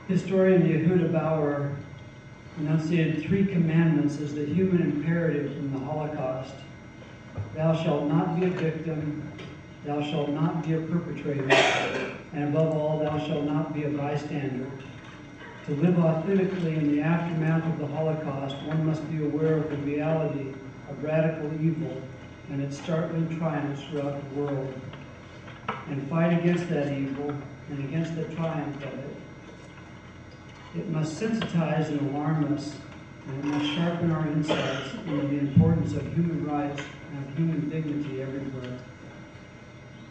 Historian Yehuda Bauer enunciated 3 commandments as the human imperative from the Holocaust. Thou shalt not be a victim, thou shalt not be a perpetrator, and above all, thou shalt not be a bystander. To live authentically in the aftermath of the Holocaust, one must be aware of the reality of radical evil and its startling triumphs throughout the world, and fight against that evil and against the triumph of it. It must sensitize and alarm us, and it must sharpen our insights into the importance of human rights and of human dignity everywhere.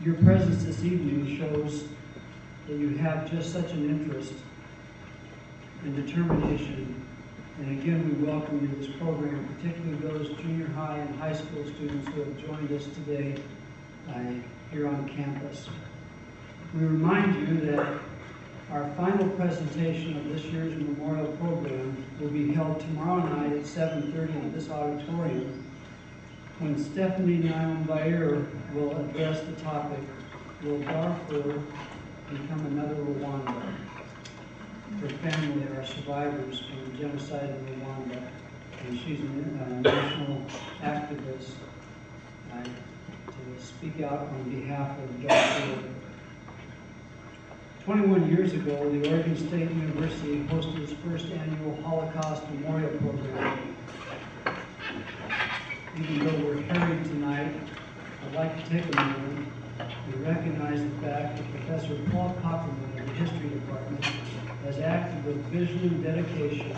Your presence this evening shows that you have just such an interest and determination. And again, we welcome you to this program, particularly those junior high and high school students who have joined us today here on campus. We remind you that our final presentation of this year's memorial program will be held tomorrow night at 7:30 in this auditorium, when Stephanie Nyambayer will address the topic, Will Darfur Become Another Rwanda? Her family are survivors from the genocide in Rwanda, and she's a national activist to speak out on behalf of Darfur. 21 years ago, the Oregon State University hosted its first annual Holocaust Memorial Program. Even though we're harried tonight, I'd like to take a moment and recognize the fact that Professor Paul Copperman of the History Department has acted with vision and dedication,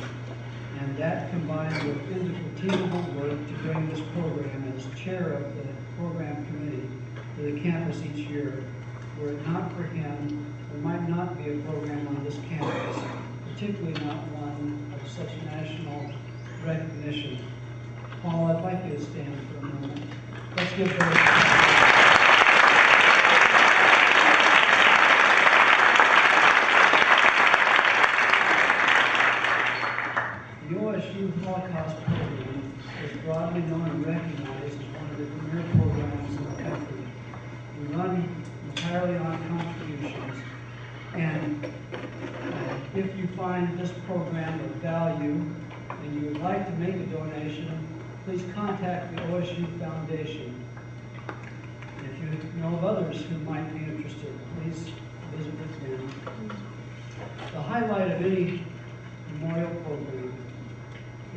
and that combined with indefatigable work to bring this program as chair of the program committee to the campus each year. Were it not for him, there might not be a program on this campus, particularly not one of such national recognition. Paul, I'd like you to stand for a moment. Let's give her The OSU Holocaust Program is broadly known and recognized as one of the premier programs in the country. We run entirely on contributions, and if you find this program of value and you would like to make a donation, please contact the OSU Foundation. And if you know of others who might be interested, please visit with them. The highlight of any memorial program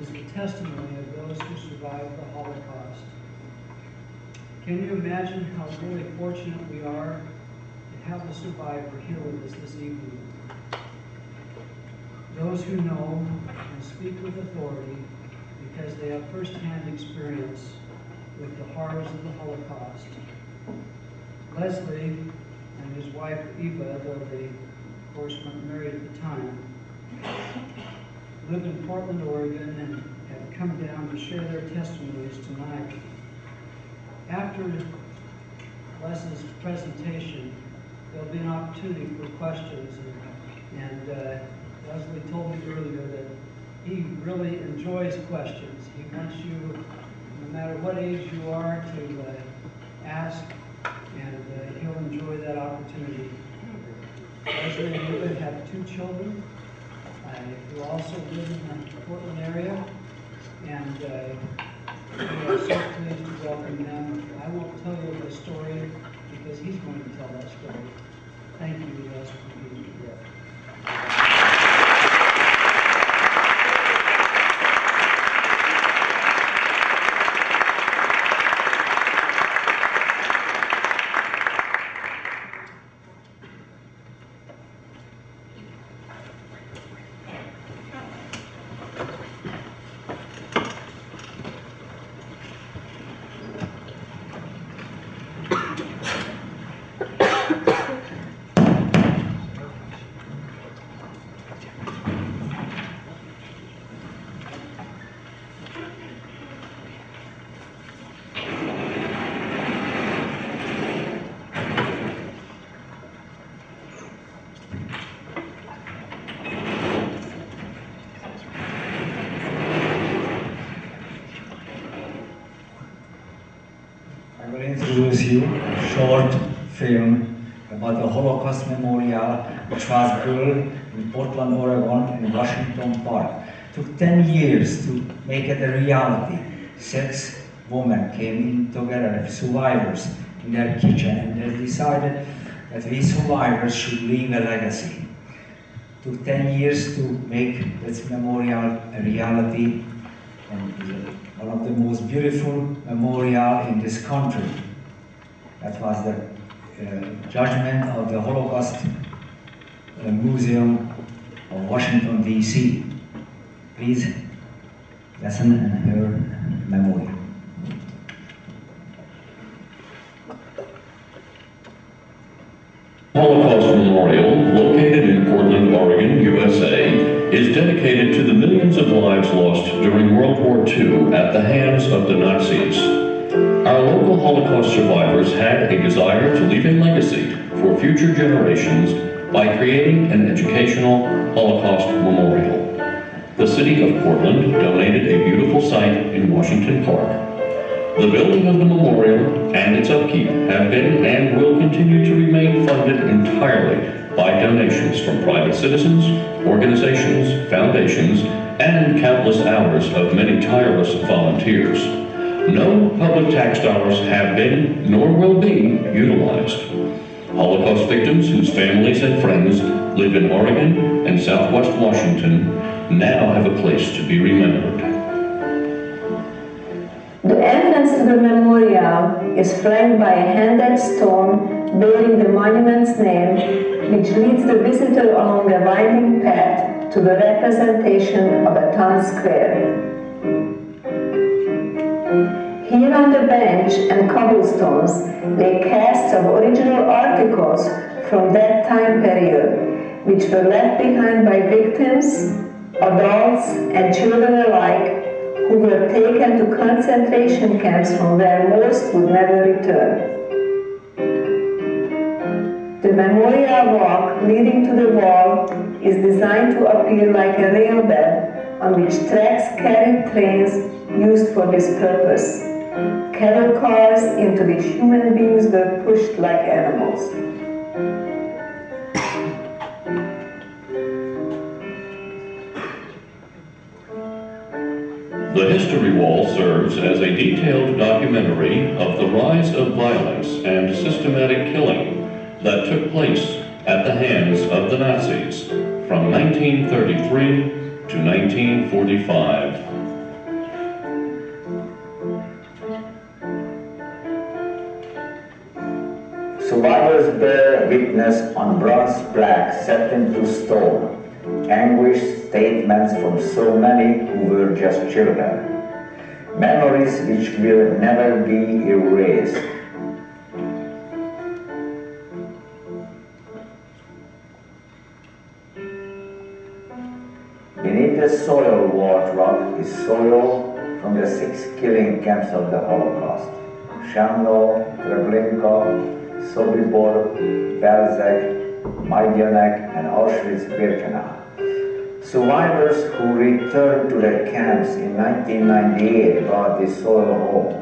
is the testimony of those who survived the Holocaust. Can you imagine how really fortunate we are to have a survivor here with us this evening? Those who know and speak with authority because they have first-hand experience with the horrors of the Holocaust. Leslie and his wife Eva, though they of course weren't married at the time, live in Portland, Oregon, and have come down to share their testimonies tonight. After Les's presentation, there'll be an opportunity for questions, and Leslie told me earlier that he really enjoys questions. He wants you, no matter what age you are, to ask, and he'll enjoy that opportunity. Leslie and Eva have 2 children who also live in the Portland area, and we are so pleased to welcome them. I won't tell you the story because he's going to tell that story. Thank you, Les, for being here. Introduce you a short film about the Holocaust Memorial, which was built in Portland, Oregon, in Washington Park. It took 10 years to make it a reality. 6 women came in together, survivors, in their kitchen, and they decided that we survivors should leave a legacy. It took 10 years to make this memorial a reality, and one of the most beautiful memorial in this country. That was the judgment of the Holocaust Museum of Washington, D.C. Please listen and hear memorial. Holocaust Memorial, located in Portland, Oregon, USA, is dedicated to the millions of lives lost during World War II at the hands of the Nazis. Our local Holocaust survivors had a desire to leave a legacy for future generations by creating an educational Holocaust memorial. The city of Portland donated a beautiful site in Washington Park. The building of the memorial and its upkeep have been and will continue to remain funded entirely by donations from private citizens, organizations, foundations, and countless hours of many tireless volunteers. No public tax dollars have been, nor will be, utilized. Holocaust victims whose families and friends live in Oregon and Southwest Washington now have a place to be remembered. The entrance to the memorial is flanked by a handed stone bearing the monument's name, which leads the visitor along a winding path to the representation of a town square. Here on the bench and cobblestones lay casts of original articles from that time period, which were left behind by victims, adults, and children alike, who were taken to concentration camps from where most would never return. The memorial walk leading to the wall is designed to appear like a rail bed on which tracks carried trains used for this purpose, cattle cars into which human beings were pushed like animals. The History Wall serves as a detailed documentary of the rise of violence and systematic killing that took place at the hands of the Nazis from 1933 to 1945. Survivors bear witness on bronze plaques set into stone, anguished statements from so many who were just children, memories which will never be erased. Beneath the soil wart rot is soil from the 6 killing camps of the Holocaust: Shandor, Treblinka, Sobibor, Belzec, Majdanek, and Auschwitz-Birkenau. Survivors who returned to their camps in 1998 brought this soil home.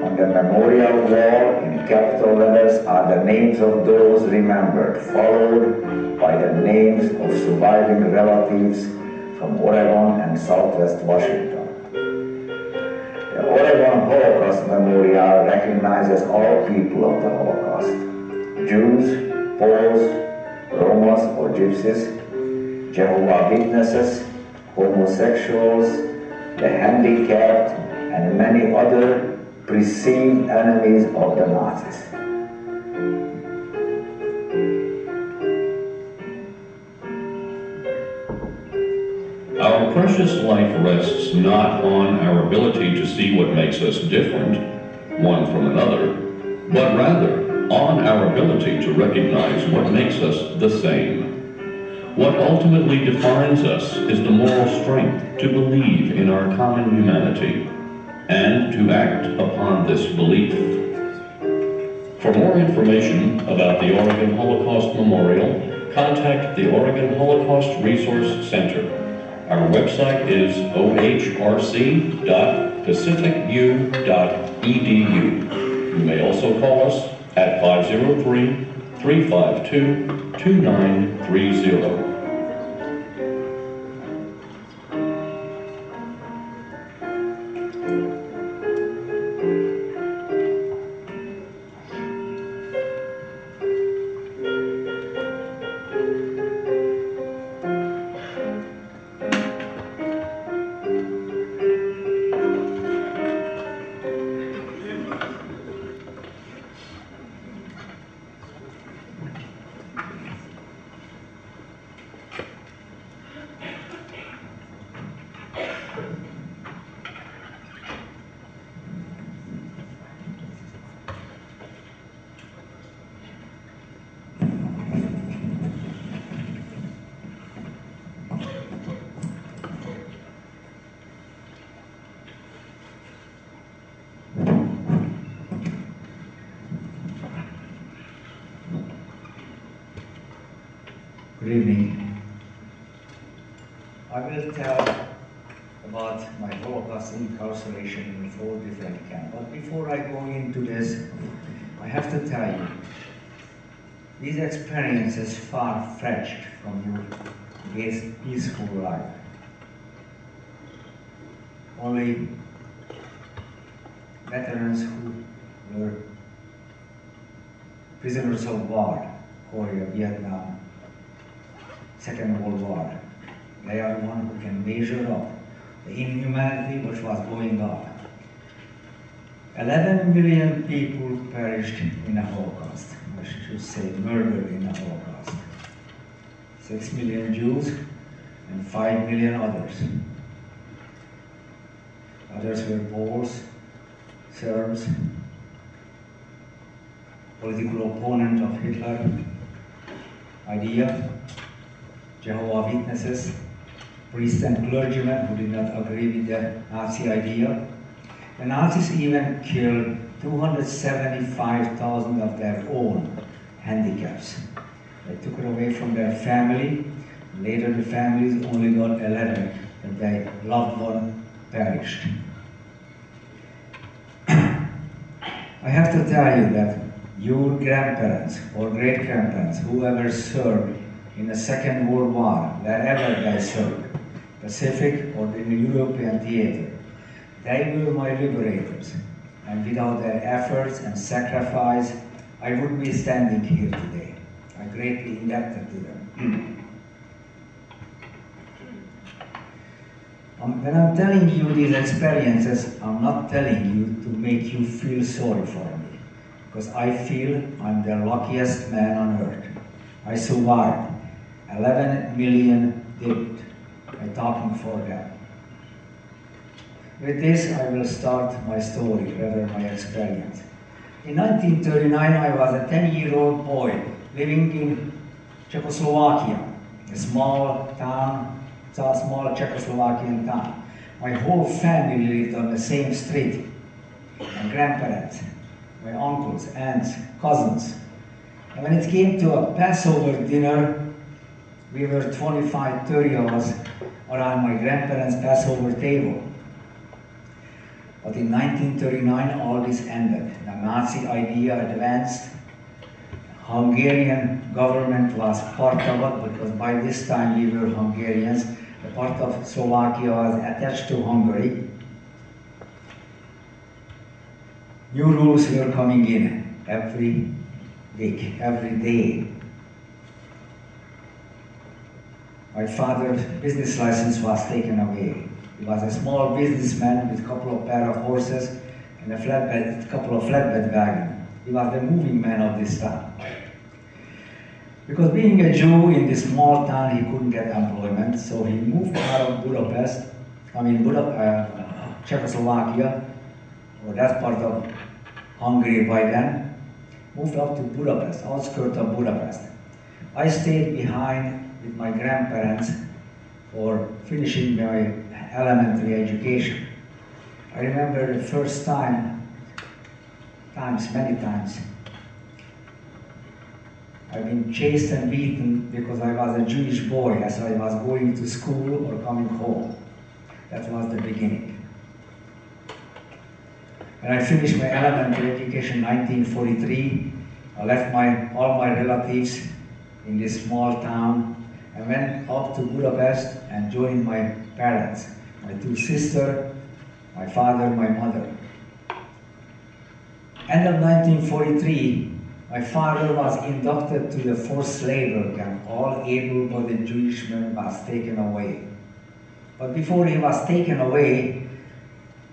On the memorial wall in capital letters are the names of those remembered, followed by the names of surviving relatives from Oregon and Southwest Washington. The Oregon Holocaust Memorial recognizes all people of the Holocaust: Jews, Poles, Romas or Gypsies, Jehovah's Witnesses, homosexuals, the handicapped, and many other perceived enemies of the Nazis. Our precious life rests not on our ability to see what makes us different, one from another, but rather on our ability to recognize what makes us the same. What ultimately defines us is the moral strength to believe in our common humanity and to act upon this belief. For more information about the Oregon Holocaust Memorial, contact the Oregon Holocaust Resource Center Our website is ohrc.pacificu.edu. You may also call us at 503-352-2930. Good evening. I will tell about my Holocaust incarceration in 4 different camps. But before I go into this, I have to tell you, these experiences far-fetched from your peaceful life. Only veterans who were prisoners of war, Korea, Vietnam, Second World War. They are the ones who can measure up the inhumanity which was going on. 11 million people perished in the Holocaust. I should say murdered in the Holocaust. 6 million Jews and 5 million others. Others were Poles, Serbs, political opponent of Hitler idea, Jehovah's Witnesses, priests and clergymen who did not agree with the Nazi idea. The Nazis even killed 275,000 of their own handicaps. They took it away from their family. Later the families only got a letter that their loved one perished. I have to tell you that your grandparents or great-grandparents, whoever served in the Second World War, wherever they served, Pacific or in the European theater, they were my liberators. And without their efforts and sacrifice, I wouldn't be standing here today. I'm greatly indebted to them. When I'm telling you these experiences, I'm not telling you to make you feel sorry for me, because I feel I'm the luckiest man on earth. I survived. 11 million didn't. I'm talking for them. With this, I will start my story, rather my experience. In 1939, I was a 10-year-old boy living in Czechoslovakia, a small town, it's a small Czechoslovakian town. My whole family lived on the same street. My grandparents, my uncles, aunts, cousins. And when it came to a Passover dinner, we were 25, 30 of us around my grandparents' Passover table. But in 1939, all this ended. The Nazi idea advanced. Hungarian government was part of it, because by this time we were Hungarians. The part of Slovakia was attached to Hungary. New rules were coming in every week, every day. My father's business license was taken away. He was a small businessman with a couple of pair of horses and a couple of flatbed wagons. He was the moving man of this town. Because being a Jew in this small town, he couldn't get employment, so he moved out of Budapest, Czechoslovakia, or that part of Hungary by then, moved up to Budapest, outskirts of Budapest. I stayed behind with my grandparents for finishing my elementary education. I remember the first many times, I've been chased and beaten because I was a Jewish boy as I was going to school or coming home. That was the beginning. When I finished my elementary education in 1943, I left all my relatives in this small town and went up to Budapest and joined my parents, my two sisters, my father, my mother. End of 1943, my father was inducted to the forced labor camp. All able-bodied Jewish men was taken away. But before he was taken away,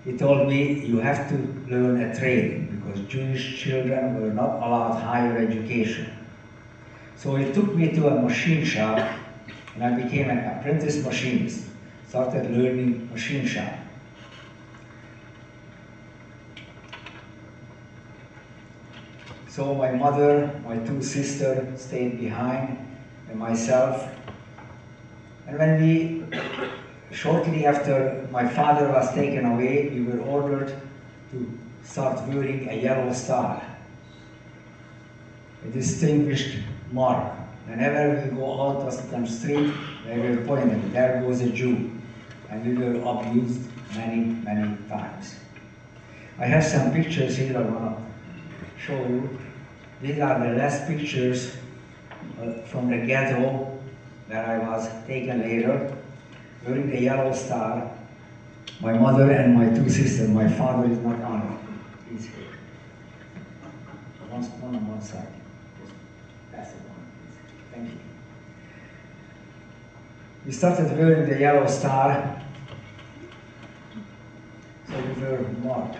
he told me, you have to learn a trade because Jewish children were not allowed higher education. So he took me to a machine shop and I became an apprentice machinist, started learning machine shop. So my mother, my two sisters stayed behind, and myself. And when shortly after my father was taken away, we were ordered to start wearing a yellow star, a distinguished mark. Whenever we go out on the street, they were pointing, there goes a Jew. And we were abused many, many times. I have some pictures here I want to show you. These are the last pictures from the ghetto where I was taken later, wearing the yellow star. My mother and my two sisters, my father is not on it. He's here. One on one side. Just pass it on, please. Thank you. We started wearing the yellow star, so we were marked.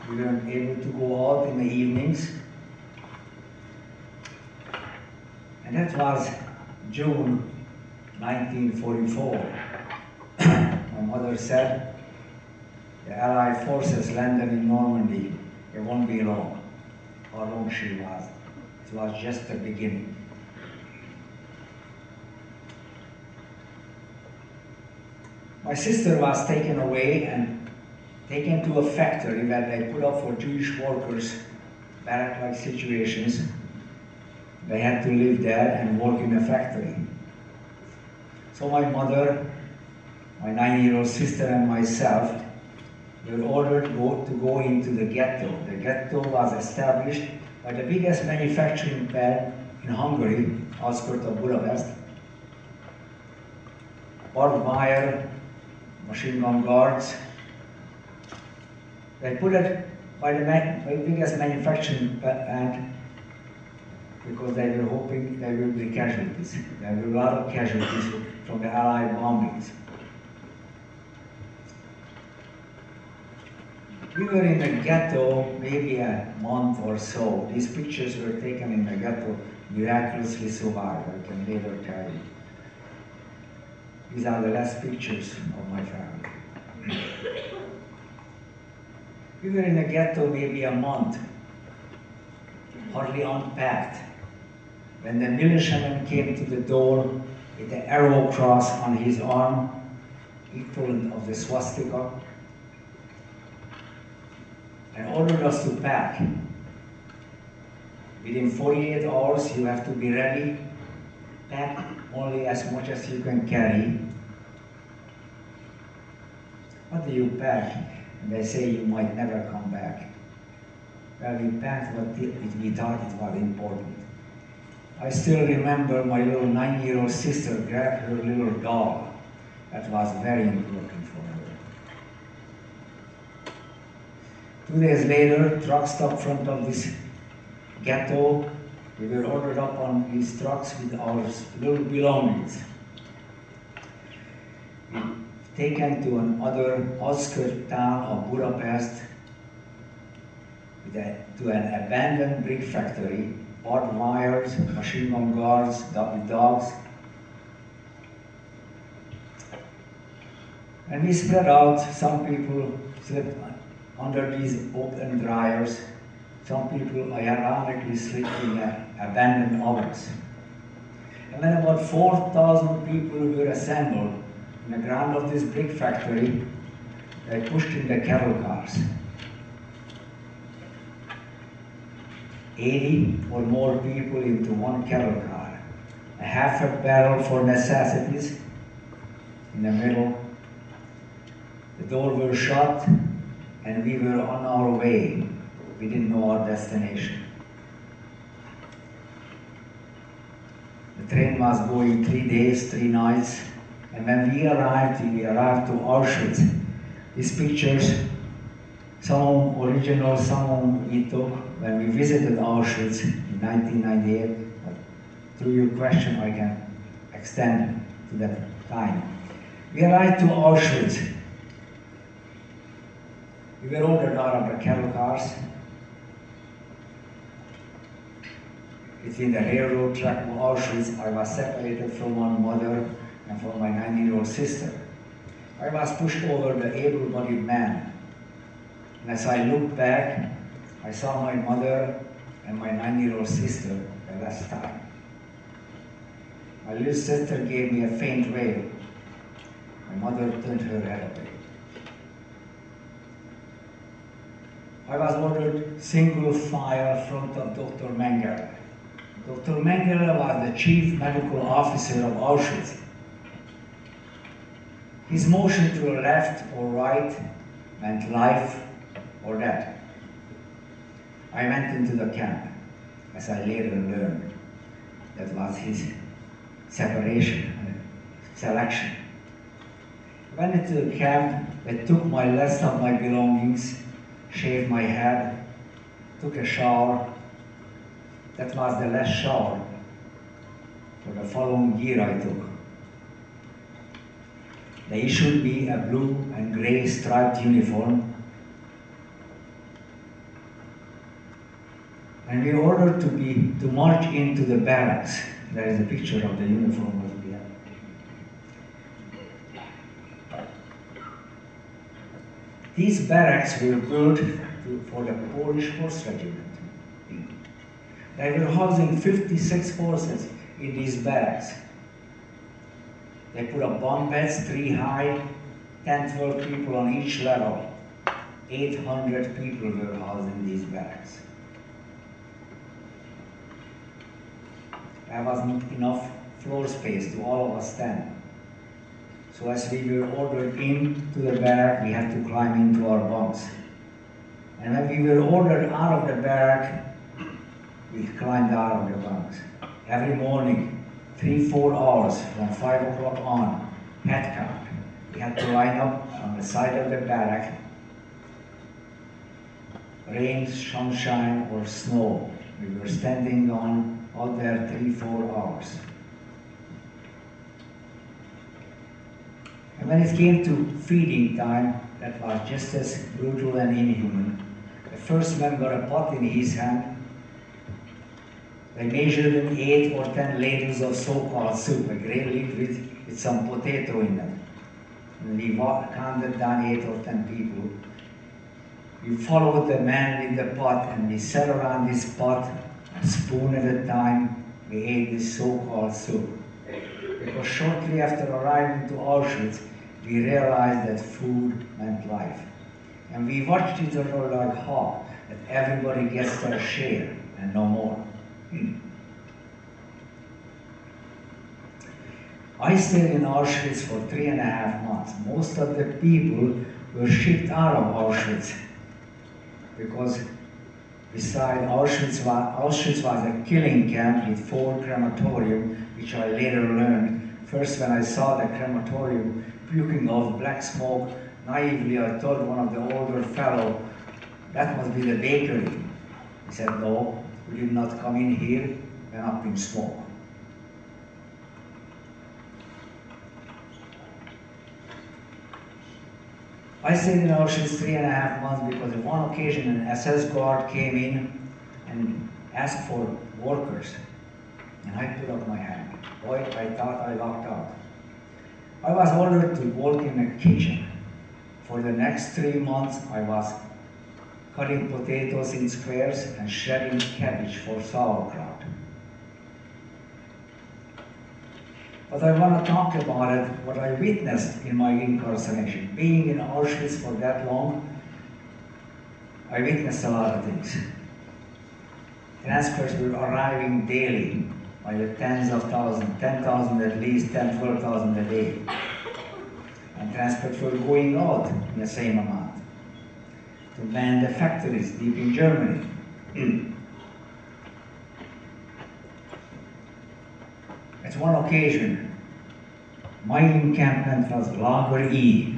We weren't able to go out in the evenings. And that was June 1944. My mother said, the Allied forces landed in Normandy. It won't be long. How long she was. It was just the beginning. My sister was taken away and taken to a factory where they put up for Jewish workers, barrack-like situations. They had to live there and work in the factory. So my mother, my 9-year-old sister and myself were ordered to go into the ghetto. The ghetto was established by the biggest manufacturing plant in Hungary, outskirts of Budapest. Barbed wire, machine gun guards. They put it by the biggest manufacturing plant because they were hoping there will be casualties. There were a lot of casualties from the Allied bombings. We were in the ghetto maybe a month or so. These pictures were taken in the ghetto, miraculously survived, I can later tell you. These are the last pictures of my family. We were in the ghetto maybe a month, hardly unpacked, when the militiaman came to the door with the arrow cross on his arm, equivalent of the swastika, and ordered us to pack. Within 48 hours, you have to be ready. Pack only as much as you can carry. What do you pack? And they say you might never come back. Well, we packed what we thought it was important. I still remember my little 9-year-old sister grabbed her little doll. That was very important for her. 2 days later, truck stopped in front of this ghetto. We were ordered up on these trucks with our little belongings. We were taken to another outskirt town of Budapest, to an abandoned brick factory, barbed wires, machine gun guards, dogs. And we spread out. Some people slept under these open dryers. Some people ironically sleep in abandoned ovens. And when about 4,000 people were assembled in the ground of this brick factory, they pushed in the cattle cars. 80 or more people into one cattle car, a half a barrel for necessities in the middle. The door was shut and we were on our way. We didn't know our destination. The train was going 3 days, 3 nights, and when we arrived to Auschwitz. These pictures, some original, some we took when we visited Auschwitz in 1998. But through your question, I can extend to that time. We arrived to Auschwitz. We were ordered out of the cattle cars. Between the railroad track of Auschwitz, I was separated from my mother and from my 9-year-old sister. I was pushed over the able-bodied man. And as I looked back, I saw my mother and my 9-year-old sister the last time. My little sister gave me a faint wail. My mother turned her head away. I was ordered single file front of Dr. Mengele. Dr. Mengele was the chief medical officer of Auschwitz. His motion to the left or right meant life or death. I went into the camp, as I later learned. That was his separation and selection. I went into the camp, they took my rest of my belongings, shaved my head, took a shower. That was the last shower for the following year I took. They issued me a blue and gray striped uniform, and we were ordered to march into the barracks. There is a picture of the uniform of the These barracks were built for the Polish Horse Regiment. They were housing 56 horses in these barracks. They put up bunk beds 3 high, 10, 12 people on each level. 800 people were housed in these barracks. There wasn't enough floor space to all of us stand. So as we were ordered into the barrack, we had to climb into our bunks. And when we were ordered out of the barrack, we climbed out of the bunks. Every morning, 3-4 hours from 5 o'clock on, head count. We had to line up on the side of the barrack. Rain, sunshine, or snow. We were standing out there 3-4 hours. And when it came to feeding time, that was just as brutal and inhuman. The first man got a pot in his hand. They measured in 8 or 10 ladles of so-called soup, a grey liquid with some potato in it. And we counted down 8 or 10 people. We followed the man with the pot, and we sat around this pot, a spoon at a time. We ate this so-called soup. Because shortly after arriving to Auschwitz, we realized that food meant life. And we watched each other like hawks, that everybody gets their share and no more. I stayed in Auschwitz for 3.5 months. Most of the people were shipped out of Auschwitz because beside Auschwitz was a killing camp with 4 crematoriums, which I later learned. First, when I saw the crematorium puking off black smoke, naively I told one of the older fellow, that must be the bakery. He said, no, we did not come in here, went up in smoke. I stayed in Auschwitz 3.5 months because on one occasion an SS guard came in and asked for workers. And I put up my hand. Boy, I thought I lucked out. I was ordered to work in a kitchen. For the next 3 months, I was cutting potatoes in squares and shredding cabbage for sauerkraut. But I want to talk about it, what I witnessed in my incarceration. Being in Auschwitz for that long, I witnessed a lot of things. Transfers were arriving daily by the tens of thousands, 10,000 at least, 10, 12,000 a day. And transfers were going out in the same amount to man the factories deep in Germany. At one occasion, my encampment was Lager E.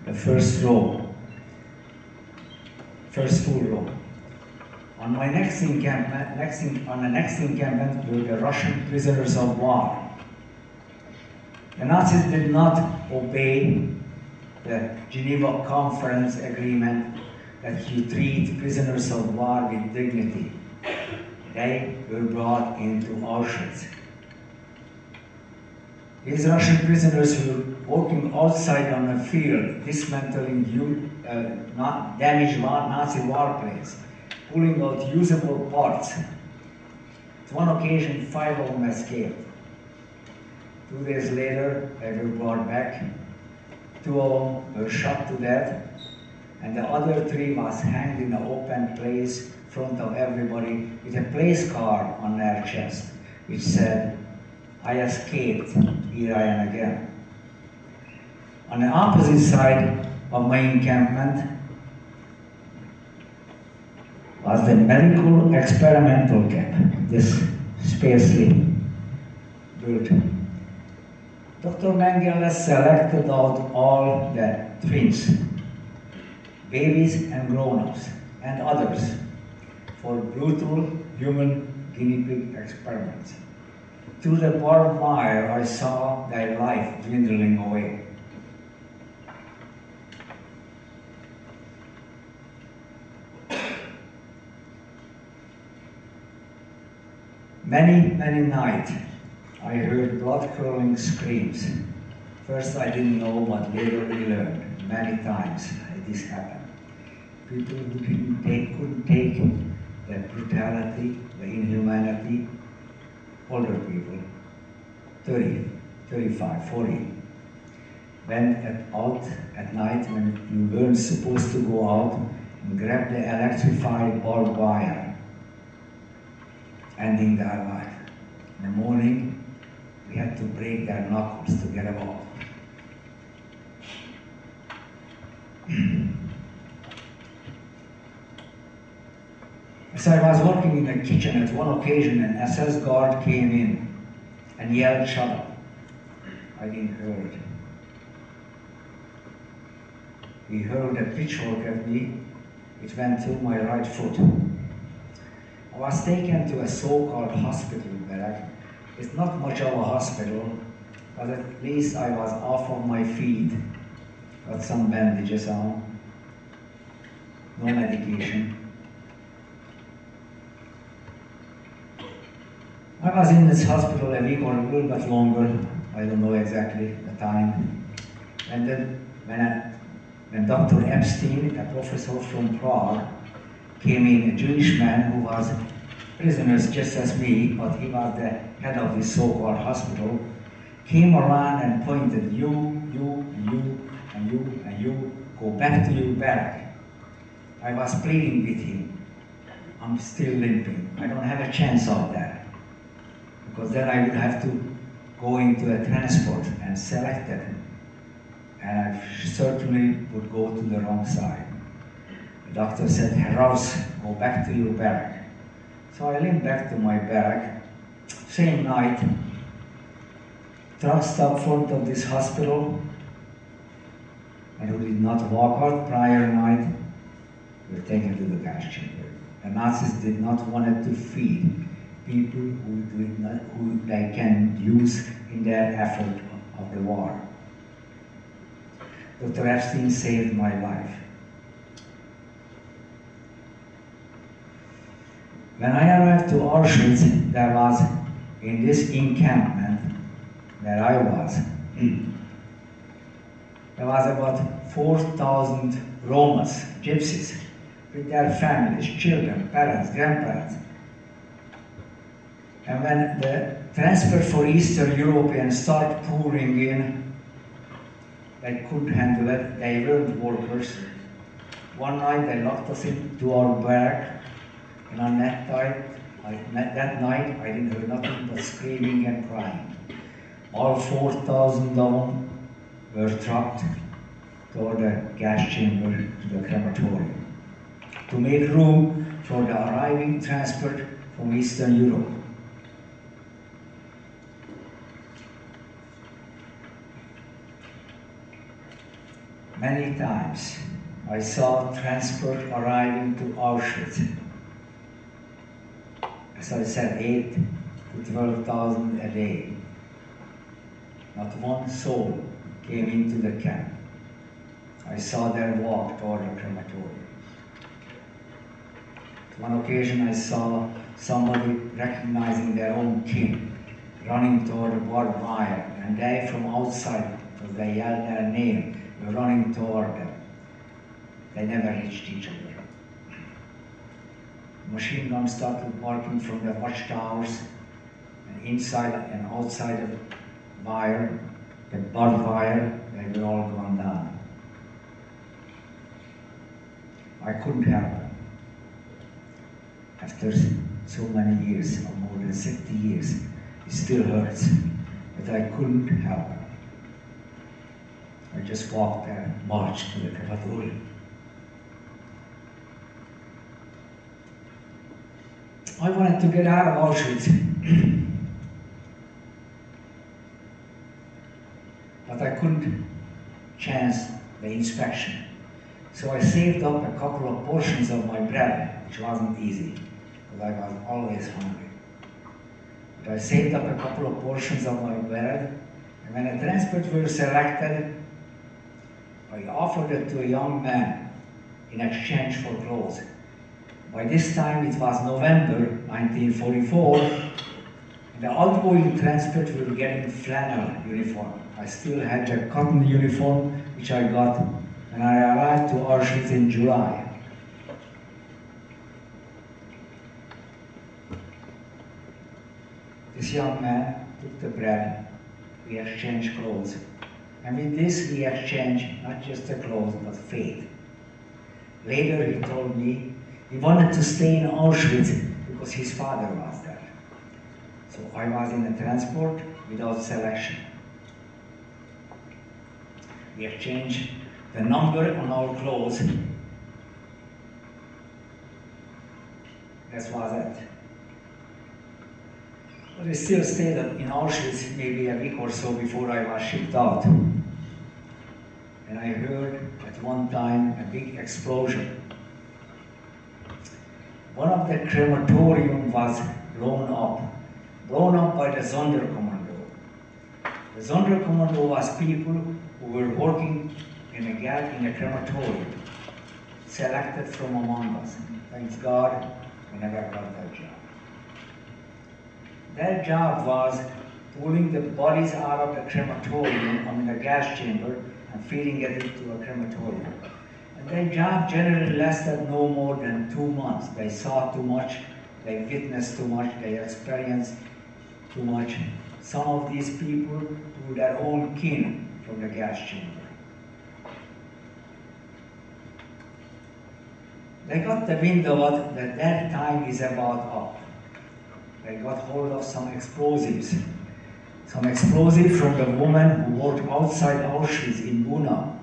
The first row, first full row. On my next encampment, on the next encampment were the Russian prisoners of war. The Nazis did not obey the Geneva Conference agreement that you treat prisoners of war with dignity. They were brought into Auschwitz. These Russian prisoners were working outside on a field, dismantling damaged Nazi warplanes, pulling out usable parts. On one occasion, 5 of them escaped. 2 days later, they were brought back. 2 of them were shot to death, and the other 3 was hanged in an open place in front of everybody with a place card on their chest, which said, "I escaped, here I am again." On the opposite side of my encampment was the medical experimental camp, this sparsely built. Dr. Mengele selected out all the twins, babies and grown-ups, and others for brutal human guinea pig experiments. Through the barbed wire, I saw their life dwindling away. Many nights, I heard blood-curdling screams. First I didn't know, but later we learned. Many times this happened. People who couldn't take the brutality, the inhumanity, older people, 30, 35, 40, went out at night when you weren't supposed to go out and grab the electrified barbed wire, ending their life. In the morning, we had to break their knuckles to get them off. As I was working in the kitchen, at one occasion, an SS guard came in and yelled, "Shut up." I didn't hear it. He hurled a pitchfork at me. It went through my right foot. I was taken to a so-called hospital barrack. It's not much of a hospital, but at least I was off of my feet, got some bandages on, no medication. I was in this hospital a week or a little bit longer, I don't know exactly the time. And then when Dr. Epstein, a professor from Prague, came in, a Jewish man who was prisoners just as me, but he was the head of this so-called hospital, came around and pointed, you, and you, and you, go back to your barrack. I was pleading with him. I'm still limping. I don't have a chance of that. Because then I would have to go into a transport and select it. And I certainly would go to the wrong side. The doctor said, "Heraus, go back to your barrack." So I limped back to my barrack. Same night, truck stopped in front of this hospital, and who did not walk out prior night were taken to the gas chamber. The Nazis did not want to feed people who they can use in their effort of the war. Dr. Epstein saved my life. When I arrived to Auschwitz, there was, in this encampment where I was, there was about 4,000 Romas, gypsies, with their families, children, parents, grandparents. And when the transfer for Eastern Europeans started pouring in, they couldn't handle it, they weren't workers. One night they locked us into our barrack, and on that night I didn't hear nothing but screaming and crying. All 4,000 of them were trucked toward the gas chamber to the crematorium to make room for the arriving transport from Eastern Europe. Many times I saw transport arriving to Auschwitz. As I said, 8 to 12,000 a day. Not one soul came into the camp. I saw them walk toward the crematorium. On one occasion I saw somebody recognizing their own kin, running toward the barbed wire, and they from outside, because they yelled their name, were running toward them. They never reached each other. Machine guns started barking from the watchtowers, and inside and outside the wire, the barbed wire, they were all gone down. I couldn't help it. After so many years, or more than 60 years, it still hurts, but I couldn't help it. I just walked there, marched to the crematorium. I wanted to get out of Auschwitz, but I couldn't chance the inspection. So I saved up a couple of portions of my bread, which wasn't easy, because I was always hungry. But I saved up a couple of portions of my bread, and when the transports were selected, I offered it to a young man in exchange for clothes. By this time it was November 1944, and the outgoing transports were getting flannel uniform. I still had the cotton uniform which I got when I arrived to Auschwitz in July. This young man took the bread, we exchanged clothes. And with this we exchanged not just the clothes, but faith. Later he told me he wanted to stay in Auschwitz because his father was there. So I was in a transport without selection. We exchanged the number on our clothes. That was it. But I still stayed in Auschwitz maybe a week or so before I was shipped out. And I heard at one time a big explosion. One of the crematorium was blown up by the Sonderkommando. The Sonderkommando was people who were working in a crematorium, selected from among us. Thanks God, we never got that job. Their job was pulling the bodies out of the crematorium, the gas chamber, and feeding it into a crematorium. And their job generally lasted no more than 2 months. They saw too much, they witnessed too much, they experienced too much. Some of these people were their own kin from the gas chamber. They got the wind of it that their time is about up. They got hold of some explosives. Some explosives from the woman who worked outside Auschwitz in Buna,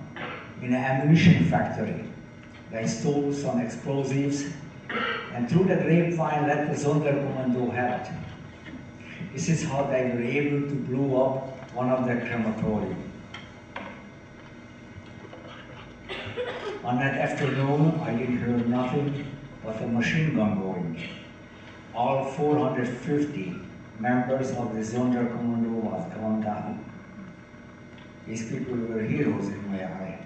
in an ammunition factory. They stole some explosives and through the grapevine let the Sonderkommando have it. This is how they were able to blow up one of the crematorium. On that afternoon, I didn't hear nothing but a machine gun going. All 450 members of the Sonderkommando was gone down. These people were heroes in my eye.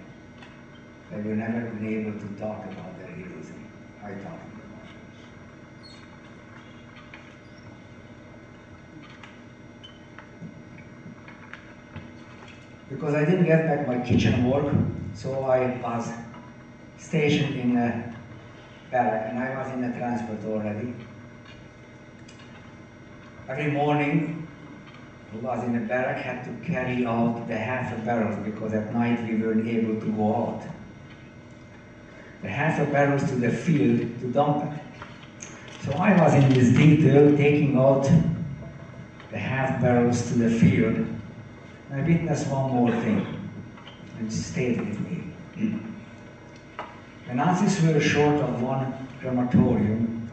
They were never been able to talk about their heroism. I talked about it. Because I didn't get back my kitchen work, so I was stationed in a barrack, and I was in a transport already. Every morning, who was in the barrack had to carry out the half a barrel because at night we weren't able to go out. the half barrels to the field to dump it. So I was in this detail taking out the half barrels to the field, and I witnessed one more thing, and it stayed with me. The Nazis were short of one crematorium,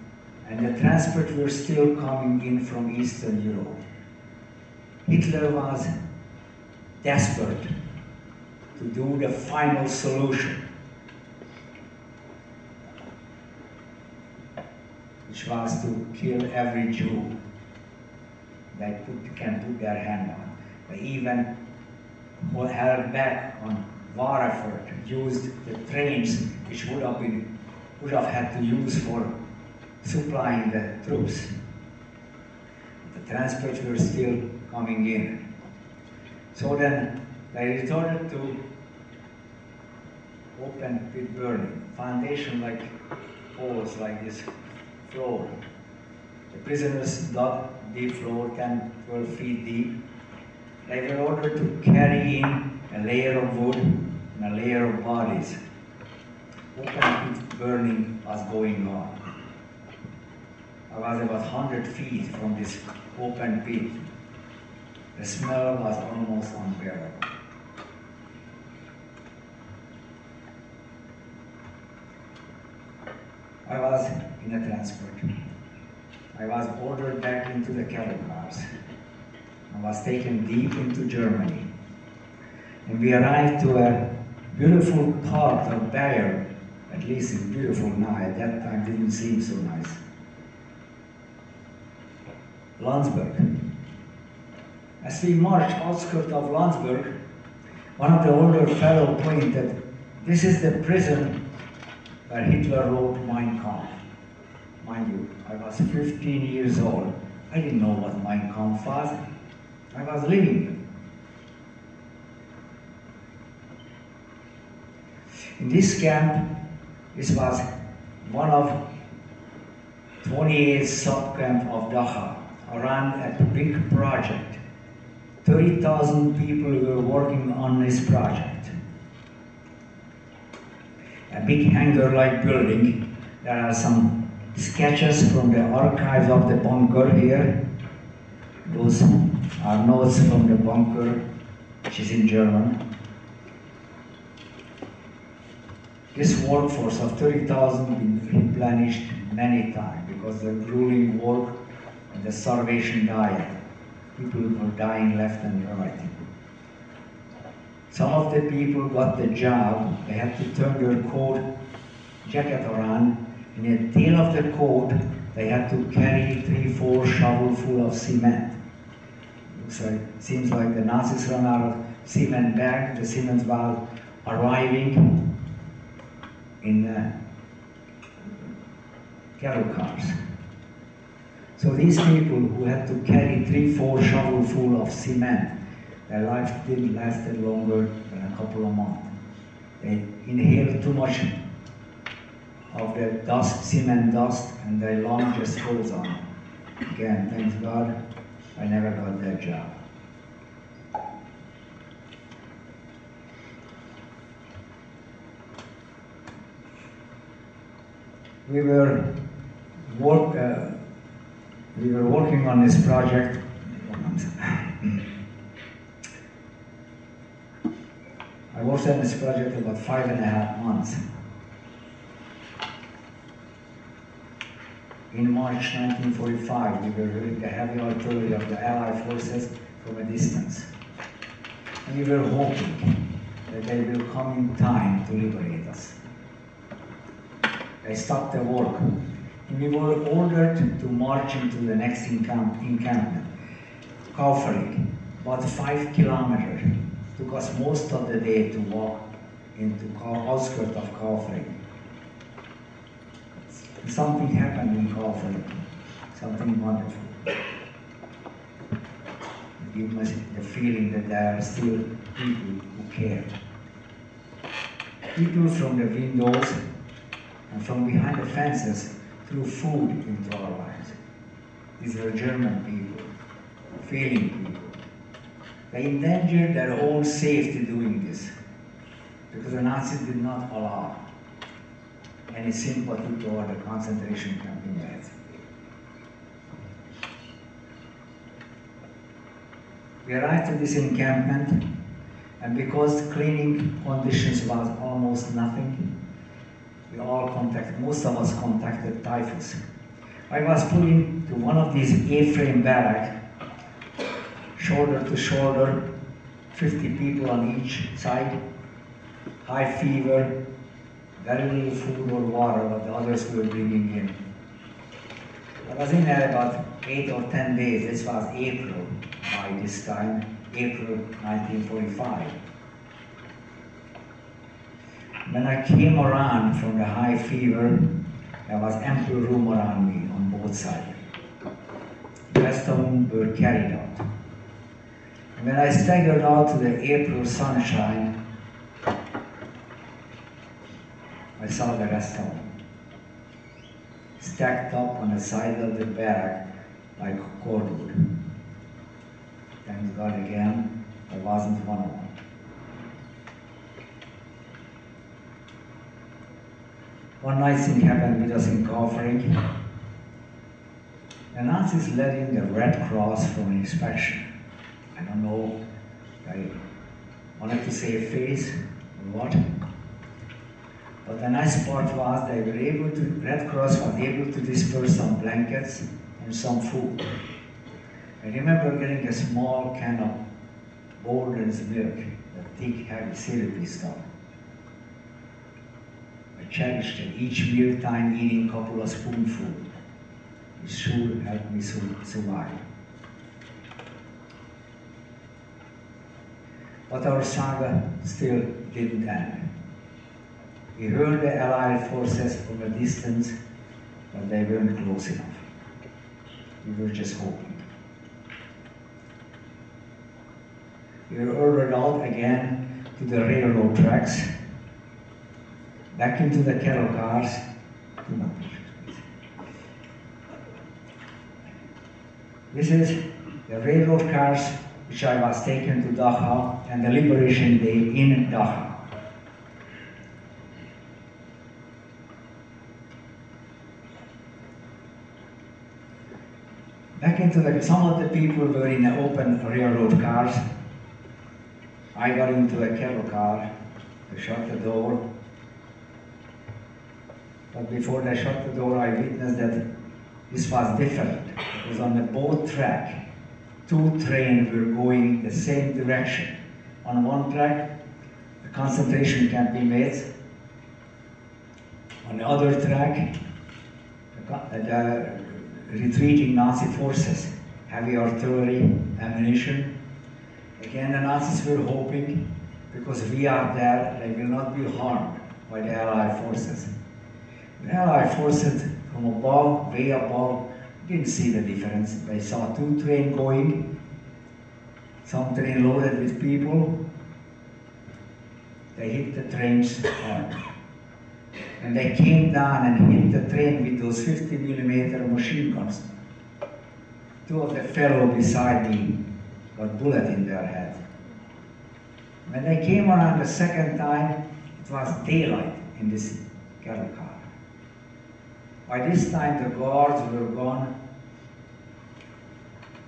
and the transport were still coming in from Eastern Europe. Hitler was desperate to do the final solution, which was to kill every Jew they can put their hand on. They even held back on Waterford, used the trains which would have had to use for supplying the troops. The transports were still coming in. So then they resorted to open pit burning, foundation like holes like this floor. The prisoners dug deep floor, 10, 12 feet deep. They were ordered to carry in a layer of wood and a layer of bodies. Open pit burning was going on. I was about 100 feet from this open pit. The smell was almost unbearable. I was in a transport. I was ordered back into the cattle cars. I was taken deep into Germany. And we arrived to a beautiful part of Bayer. At least it's beautiful now. At that time it didn't seem so nice. Landsberg. As we marched outskirts of Landsberg, one of the older fellows pointed, "This is the prison where Hitler wrote Mein Kampf." Mind you, I was 15 years old. I didn't know what Mein Kampf was. I was living it. In this camp, this was one of 28 sub-camps of Dachau, around a big project. 30,000 people were working on this project. A big hangar-like building. There are some sketches from the archives of the bunker here. Those are notes from the bunker, which is in German. This workforce of 30,000 been replenished many times because the grueling work and the starvation diet. People were dying left and right. Some of the people got the job. They had to turn their coat jacket around. In the tail of the coat, they had to carry 3-4 shovels full of cement. So it seems like the Nazis ran out of cement bags. The cement was arriving in cattle cars. So these people who had to carry 3-4 shovels full of cement, their life didn't last longer than a couple of months. They inhaled too much of the dust, cement dust, and their lungs just froze on. Again, thanks God, I never got that job. We were working on this project. I worked on this project about 5.5 months. In March 1945, we were hearing the heavy artillery of the Allied forces from a distance. And we were hoping that they will come in time to liberate us. They stopped the work. And we were ordered to march into the next encampment, Kaufering, about 5 kilometers. Took us most of the day to walk into the outskirts of Kaufering. Something happened in Kaufering, something wonderful. It gave us the feeling that there are still people who care. People from the windows and from behind the fences threw food into our lives. These were German people, feeling people. They endangered their own safety doing this because the Nazis did not allow. any sympathy toward the concentration camp inmates. We arrived at this encampment, and because cleaning conditions was almost nothing, most of us contacted typhus. I was put into one of these A-frame barracks, shoulder to shoulder, 50 people on each side, high fever, very little food or water what the others were bringing in. I was in there about 8 or 10 days. This was April by this time, April 1945. When I came around from the high fever, there was ample room around me on both sides. The rest of them were carried out. And when I staggered out to the April sunshine, I saw the rest of them stacked up on the side of the barrack like cordwood. Thank God again, I wasn't one of them. One nice thing happened with us in Kaufering. The Nazis let in the Red Cross for an inspection. I don't know, I wanted to say face or what. But the nice part was they were able to, Red Cross was able to disperse some blankets and some food. I remember getting a small can of Bolden's milk, the thick, heavy, syrupy stuff. I cherished it each mealtime, eating a couple of spoonfuls. It should help me survive. But our saga still didn't end. We heard the Allied forces from a distance, but they weren't close enough. We were just hoping. We were ordered out again to the railroad tracks, back into the cattle cars. This is the railroad cars which I was taken to Dachau and the Liberation Day in Dachau. Back into some of the people were in the open railroad cars. I got into a cattle car, they shut the door. But before they shut the door, I witnessed that this was different. Because on the both track, two trains were going the same direction. On one track, the concentration camp inmates. On the other track, the retreating Nazi forces, heavy artillery, ammunition. Again, the Nazis were hoping, because we are there, they will not be harmed by the Allied forces. The Allied forces from above, way above, didn't see the difference. They saw two trains going, some train loaded with people. They hit the trains hard. And they came down and hit the train with those 50mm machine guns. Two of the fellows beside me got bullet in their head. When they came around the second time, it was daylight in this cattle car. By this time, the guards were gone,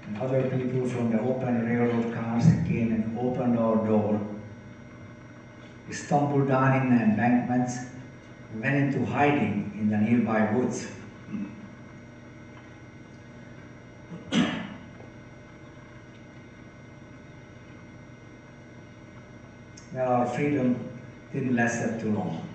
and other people from the open railroad cars came and opened our door. We stumbled down in the embankments and went into hiding in the nearby woods. Well, our freedom didn't last too long.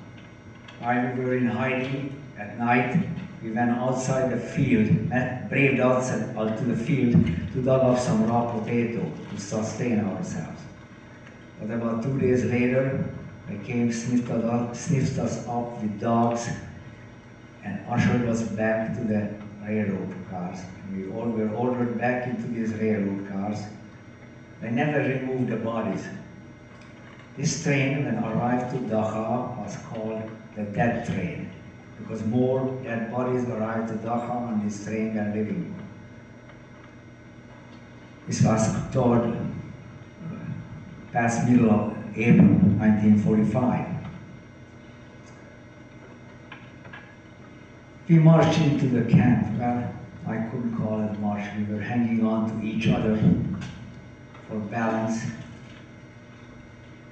While we were in hiding at night, we went outside the field, braved outside to the field to dug up some raw potato to sustain ourselves. But about 2 days later, they came, sniffed us up with dogs, and ushered us back to the railroad cars. And we all were ordered back into these railroad cars. They never removed the bodies. This train, when arrived to Dachau, was called the dead train, because more dead bodies arrived to Dachau on this train than living. This was toward past middle of April 1945. We marched into the camp. Well, I couldn't call it a march. We were hanging on to each other for balance.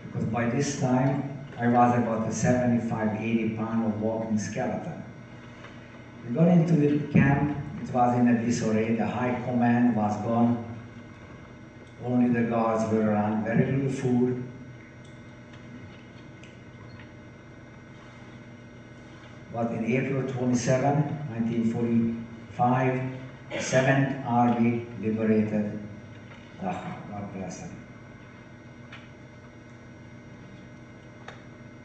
Because by this time, I was about a 75, 80 pound of walking skeleton. We got into the camp. It was in a disarray. The high command was gone. Only the guards were around. Very little food. But in April 27, 1945, the 7th Army liberated Dachau. God bless them.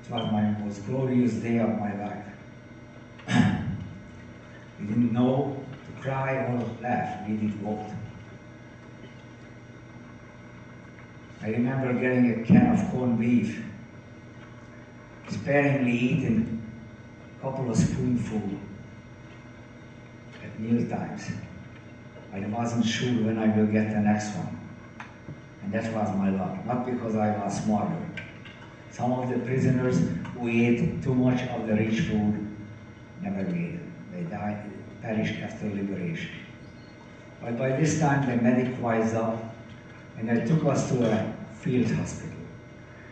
It was my most glorious day of my life. We didn't know to cry or laugh. We did both. I remember getting a can of corned beef, sparingly eating a couple of spoonfuls at meal times. I wasn't sure when I will get the next one. And that was my luck, not because I was smarter. Some of the prisoners who ate too much of the rich food never made it. They died, perished after liberation. But by this time the medic wised up and they took us to a field hospital.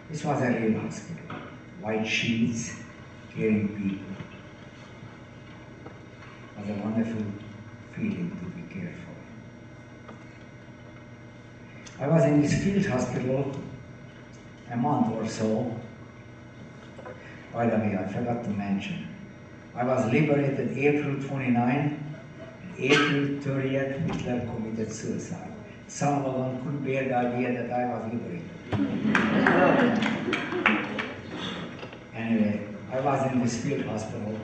This was a real hospital. White sheets, caring people. It was a wonderful feeling to be cared for. I was in this field hospital a month or so. By the way, I forgot to mention, I was liberated April 29, and April 30th, Hitler committed suicide. Some of them couldn't bear the idea that I was liberated. Anyway, I was in this field hospital,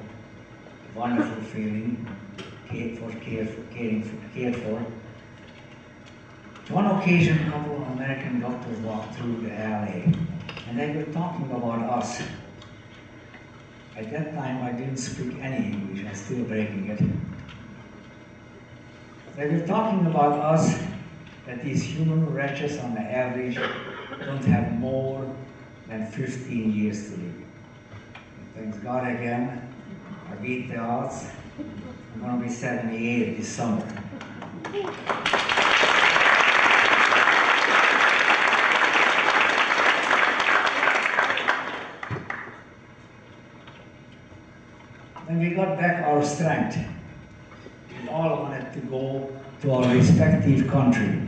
wonderful feeling, cared for. On one occasion, a couple of American doctors walked through the alley, and they were talking about us. At that time, I didn't speak any English. I'm still breaking it. They were talking about us, that these human wretches on the average don't have more than 15 years to live. Thanks God again, I beat the odds. I'm going to be 78 this summer. When we got back our strength, we all wanted to go to our respective country.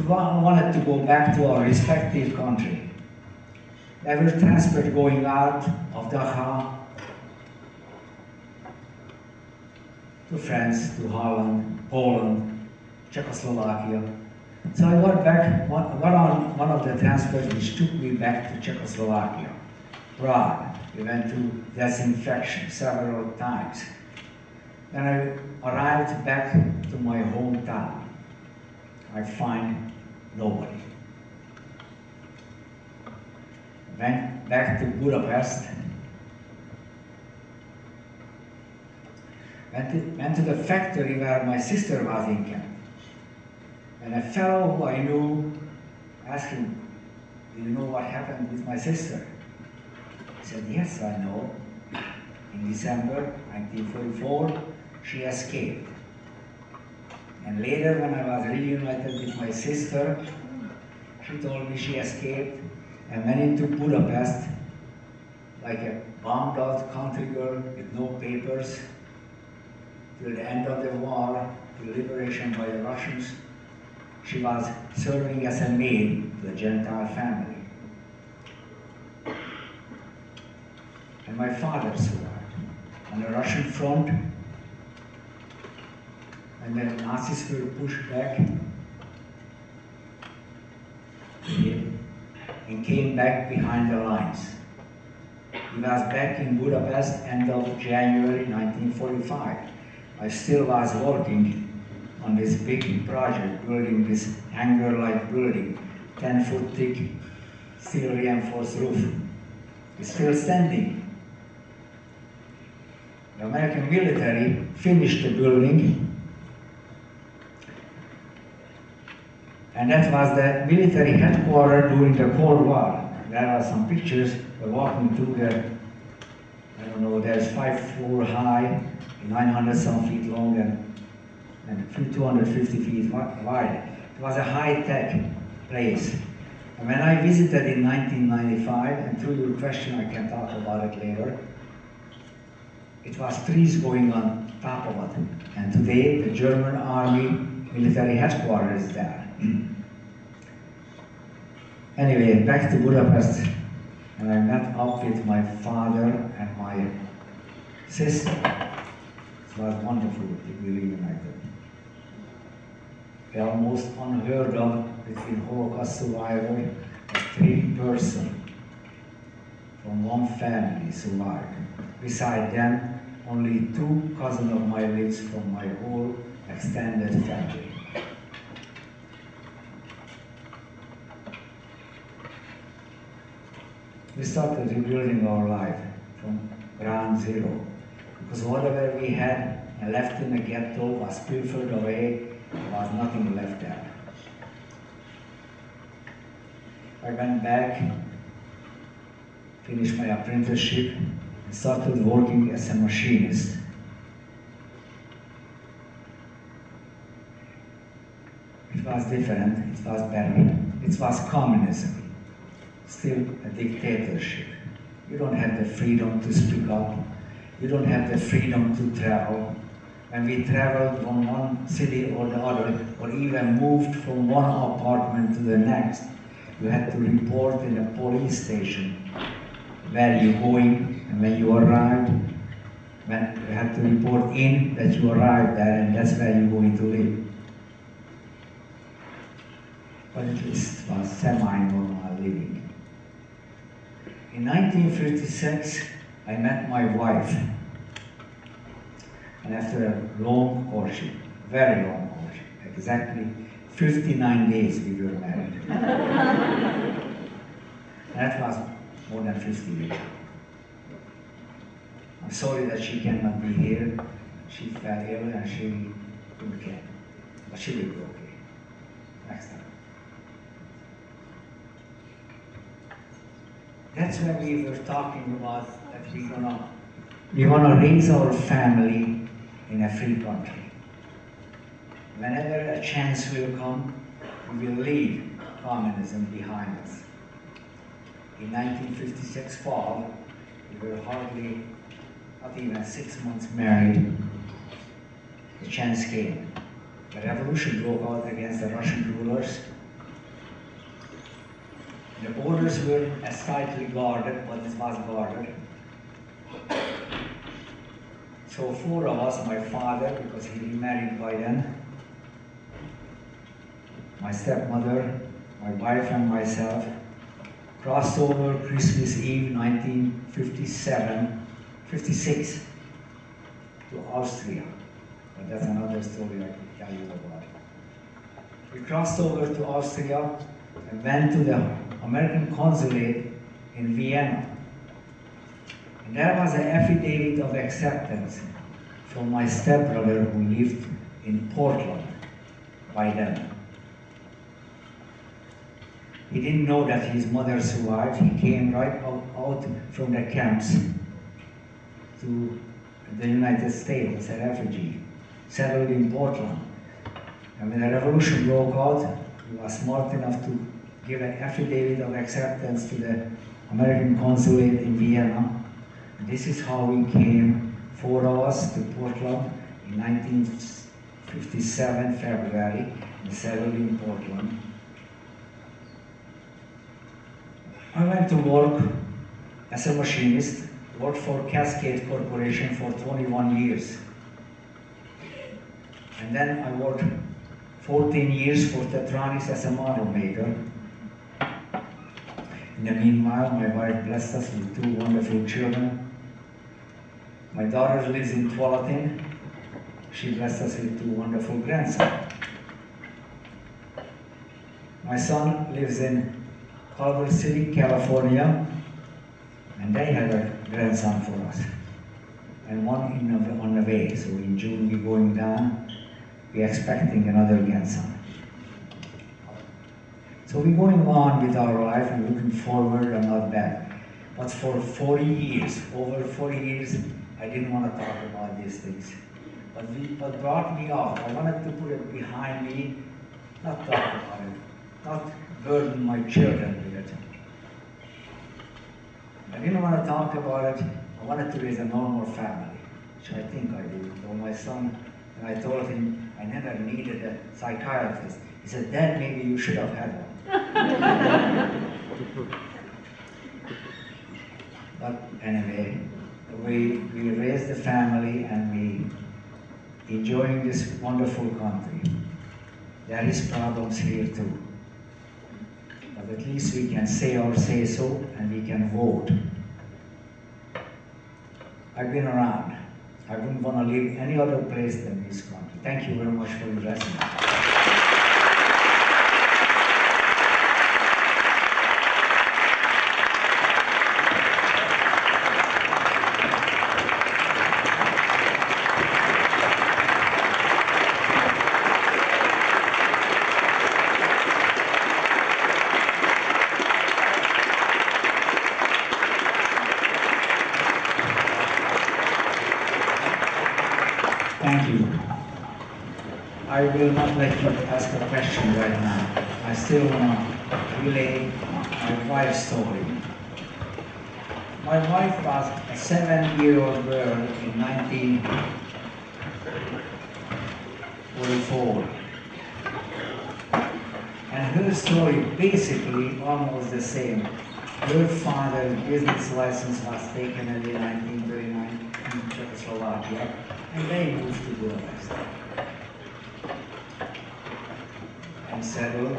Wanted to go back to our respective country. There were transports going out of Dachau to France, to Holland, Poland, Czechoslovakia. So I got on one of the transports which took me back to Czechoslovakia, Prague. We went to disinfection several times. Then I arrived back to my hometown. I find nobody. Went back to Budapest. Went to the factory where my sister was in camp. And a fellow who I knew asked him, "Do you know what happened with my sister?" He said, "Yes, I know. In December 1944, she escaped. And later, when I was reunited with my sister, she told me she escaped and went into Budapest like a bombed out country girl with no papers till the end of the war, till liberation by the Russians. She was serving as a maid to the Gentile family. And my father survived on the Russian front. And the Nazis were pushed back and came back behind the lines. He was back in Budapest end of January 1945. I still was working on this big project, building this hangar-like building, 10-foot thick, steel reinforced roof. It's still standing. The American military finished the building. And that was the military headquarters during the Cold War. There are some pictures. We're walking through the don't know, there's 5 floors high, 900 some feet long, and 250 feet wide. It was a high-tech place. And when I visited in 1995, and through your question I can talk about it later, it was trees going on top of it. And today the German army military headquarters is there. Anyway, back to Budapest, and I met up with my father and my sister. It was wonderful to be reunited. Almost unheard of between Holocaust survivors, 3 persons from one family survived. Beside them, only 2 cousins of mine lives from my whole extended family. We started rebuilding our life from ground zero, because whatever we had and left in the ghetto was pilfered away. There was nothing left there. I went back, finished my apprenticeship, and started working as a machinist. It was different, it was better. It was communism, still a dictatorship. You don't have the freedom to speak up. You don't have the freedom to travel. When we traveled from one city or the other, or even moved from one apartment to the next, you had to report in a police station where you're going, and when you arrived, when you had to report in that you arrived there, and that's where you're going to live. But at least it was semi-normal living. In 1956, I met my wife. And after a long courtship, very long courtship, exactly 59 days we were married. And that was more than 50 years. I'm sorry that she cannot be here. She fell ill and she couldn't come. But she will be okay next time. That's when we were talking about that we wanna raise our family in a free country. Whenever a chance will come, we will leave communism behind us. In 1956 fall, we were hardly, not even 6 months married. The chance came. The revolution broke out against the Russian rulers. The borders were as tightly guarded, but it was guarded. So 4 of us, my father, because he remarried by then, my stepmother, my wife and myself, crossed over Christmas Eve 56 to Austria. But that's another story I could tell you about. We crossed over to Austria and went to the American consulate in Vienna. And there was an affidavit of acceptance from my stepbrother who lived in Portland by then. He didn't know that his mother survived. He came right out from the camps to the United States as a refugee, settled in Portland. And when the revolution broke out, he was smart enough to give an affidavit of acceptance to the American consulate in Vienna. And this is how we came, 4 of us, to Portland in 1957, February, and settled in Portland. I went to work as a machinist, worked for Cascade Corporation for 21 years. And then I worked 14 years for Tetranis as a model maker. In the meanwhile, my wife blessed us with 2 wonderful children. My daughter lives in Tualatin. She blessed us with 2 wonderful grandsons. My son lives in Culver City, California, and they have a grandson for us. And one on the way, so in June we're going down, we're expecting another grandson. So we're going on with our life and looking forward and not back. But for 40 years, over 40 years, I didn't want to talk about these things. But what brought me out, I wanted to put it behind me, not talk about it, not burden my children with it. I didn't want to talk about it. I wanted to raise a normal family, which I think I did. So my son, and I told him I never needed a psychiatrist. He said, "Dad, maybe you should have had one." But anyway, we raised the family and we enjoying this wonderful country. There is problems here too. But at least we can say our say-so and we can vote. I've been around. I wouldn't want to live any other place than this country. Thank you very much for your listening. Thank you. I will not let you ask a question right now. I still want to relay my wife's story. My wife was a 7-year-old girl in 1944. And her story basically almost the same. Her father's business license was taken in 1939 in Czechoslovakia, and they moved to Budapest and settled,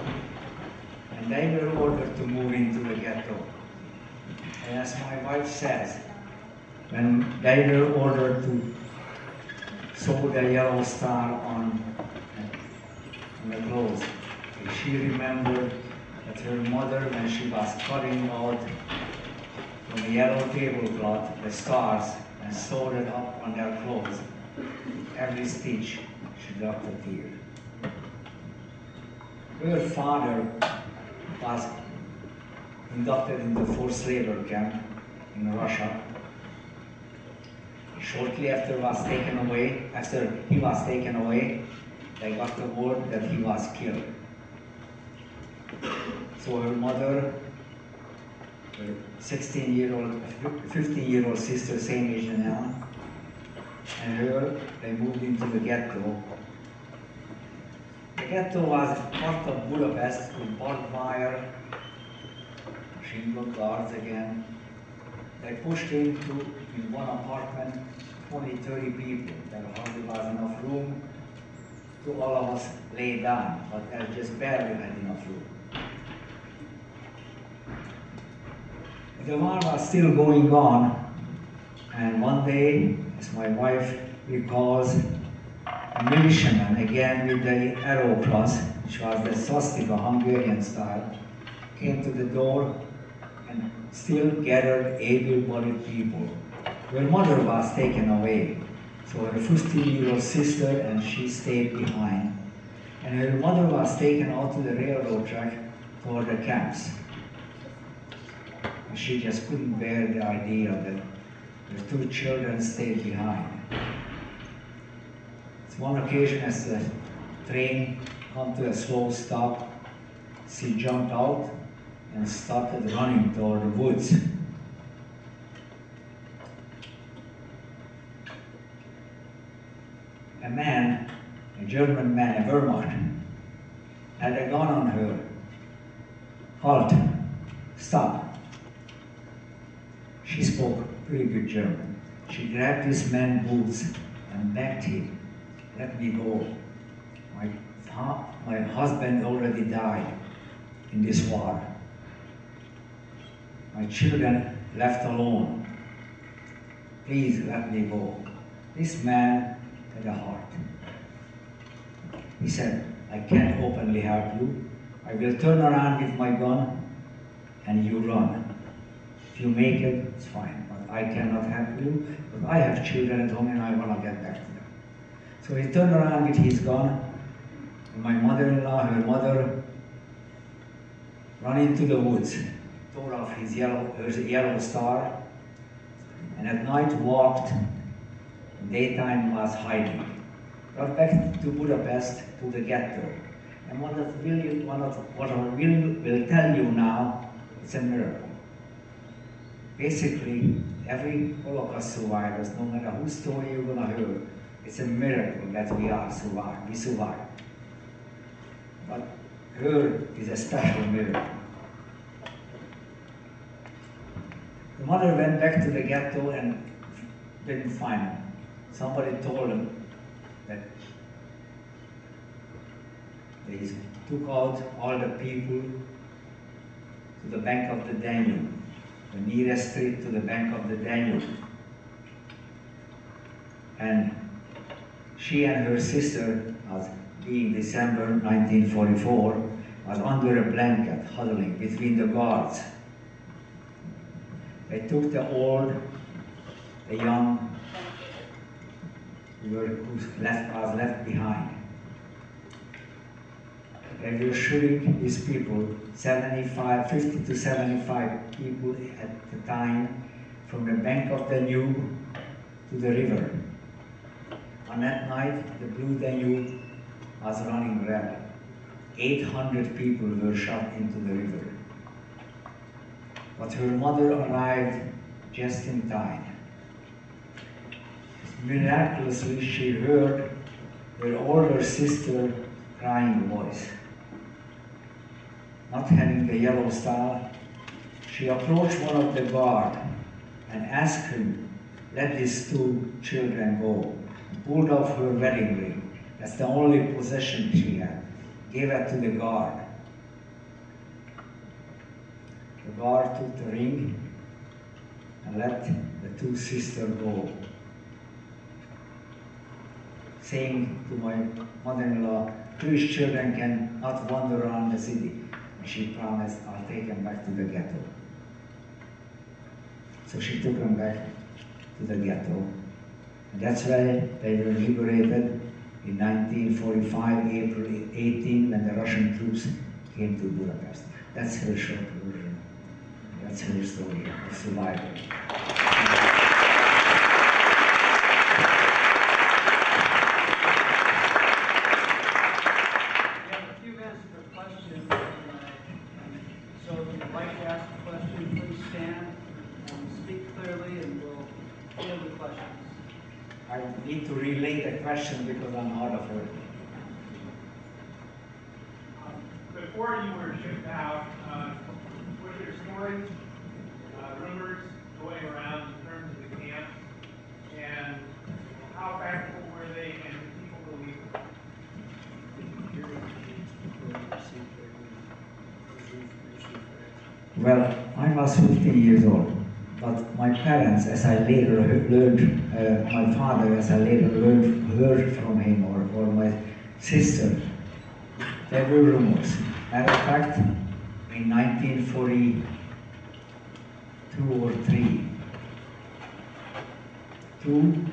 and they were ordered to move into the ghetto. And as my wife says, when they were ordered to sew the yellow star on the clothes, she remembered that her mother, when she was cutting out from the yellow tablecloth the stars and sewed it up on their clothes, every stitch she dropped a tear. Her father was inducted into forced labor camp in Russia. Shortly after he was taken away, they got the word that he was killed. So her mother, her 15-year-old sister, same age than Ellen, and her, they moved into the ghetto. The ghetto was part of Budapest with barbed wire, shingle guards again. They pushed into, in one apartment, 20, 30 people. There hardly was enough room to all of us lay down, but there just barely had enough room. The war was still going on, and one day, as my wife recalls, a militiaman, again with the arrow cross, which was the swastika, Hungarian style, came to the door and still gathered able-bodied people. Her mother was taken away, so her 15-year-old sister and she stayed behind. And her mother was taken out to the railroad track toward the camps. And she just couldn't bear the idea that the two children stayed behind. It's one occasion as the train come to a slow stop, she jumped out and started running toward the woods. A man, a German man, a Wehrmacht, had a gun on her. Halt, stop. She spoke pretty good German. She grabbed this man's boots and begged him, "Let me go. My husband already died in this war. My children left alone. Please let me go." This man had a heart. He said, "I can't openly help you. I will turn around with my gun and you run. If you make it, it's fine, but I cannot help you, but I have children at home and I want to get back to them." So he turned around with his gun, and my mother-in-law, her mother, ran into the woods, tore off his yellow star, and at night walked, in daytime was hiding. Got back to Budapest, to the ghetto. And what I will tell you now, it's a miracle. Basically, every Holocaust survivors, no matter whose story you're gonna hear, it's a miracle that we survived. But her is a special miracle. The mother went back to the ghetto and didn't find him. Somebody told him that they took out all the people to the bank of the Danube, the nearest street to the bank of the Danube. And she and her sister, as being December 1944, was under a blanket, huddling between the guards. They took the old, the young, who was left behind. They were shooting these people, 50 to 75 people at the time, from the bank of the Danube to the river. On that night, the Blue Danube was running red. 800 people were shot into the river. But her mother arrived just in time. Miraculously, she heard her older sister crying voice. Not having the yellow star, she approached one of the guards and asked him, let these two children go. Pulled off her wedding ring. That's the only possession she had. Gave it to the guard. The guard took the ring and let the two sisters go, saying to my mother-in-law, Jewish children can not wander around the city. And she promised, I'll take them back to the ghetto. So she took them back to the ghetto. And that's why they were liberated in 1945, April 18, when the Russian troops came to Budapest. That's her short version. That's her story of survival. So if you'd like to ask a question, please stand and speak clearly, and we'll field the questions. I need to relay the question because I'm hard of hearing. Before you were shipped out, were there stories, rumors going around in terms of the camps, and how factual were they, and did people believe them? Well, I was 15 years old, but my parents, as I later learned, my father, as I later heard from him, or my sister, there were rumors. Matter of fact, in 1942 or 3, 2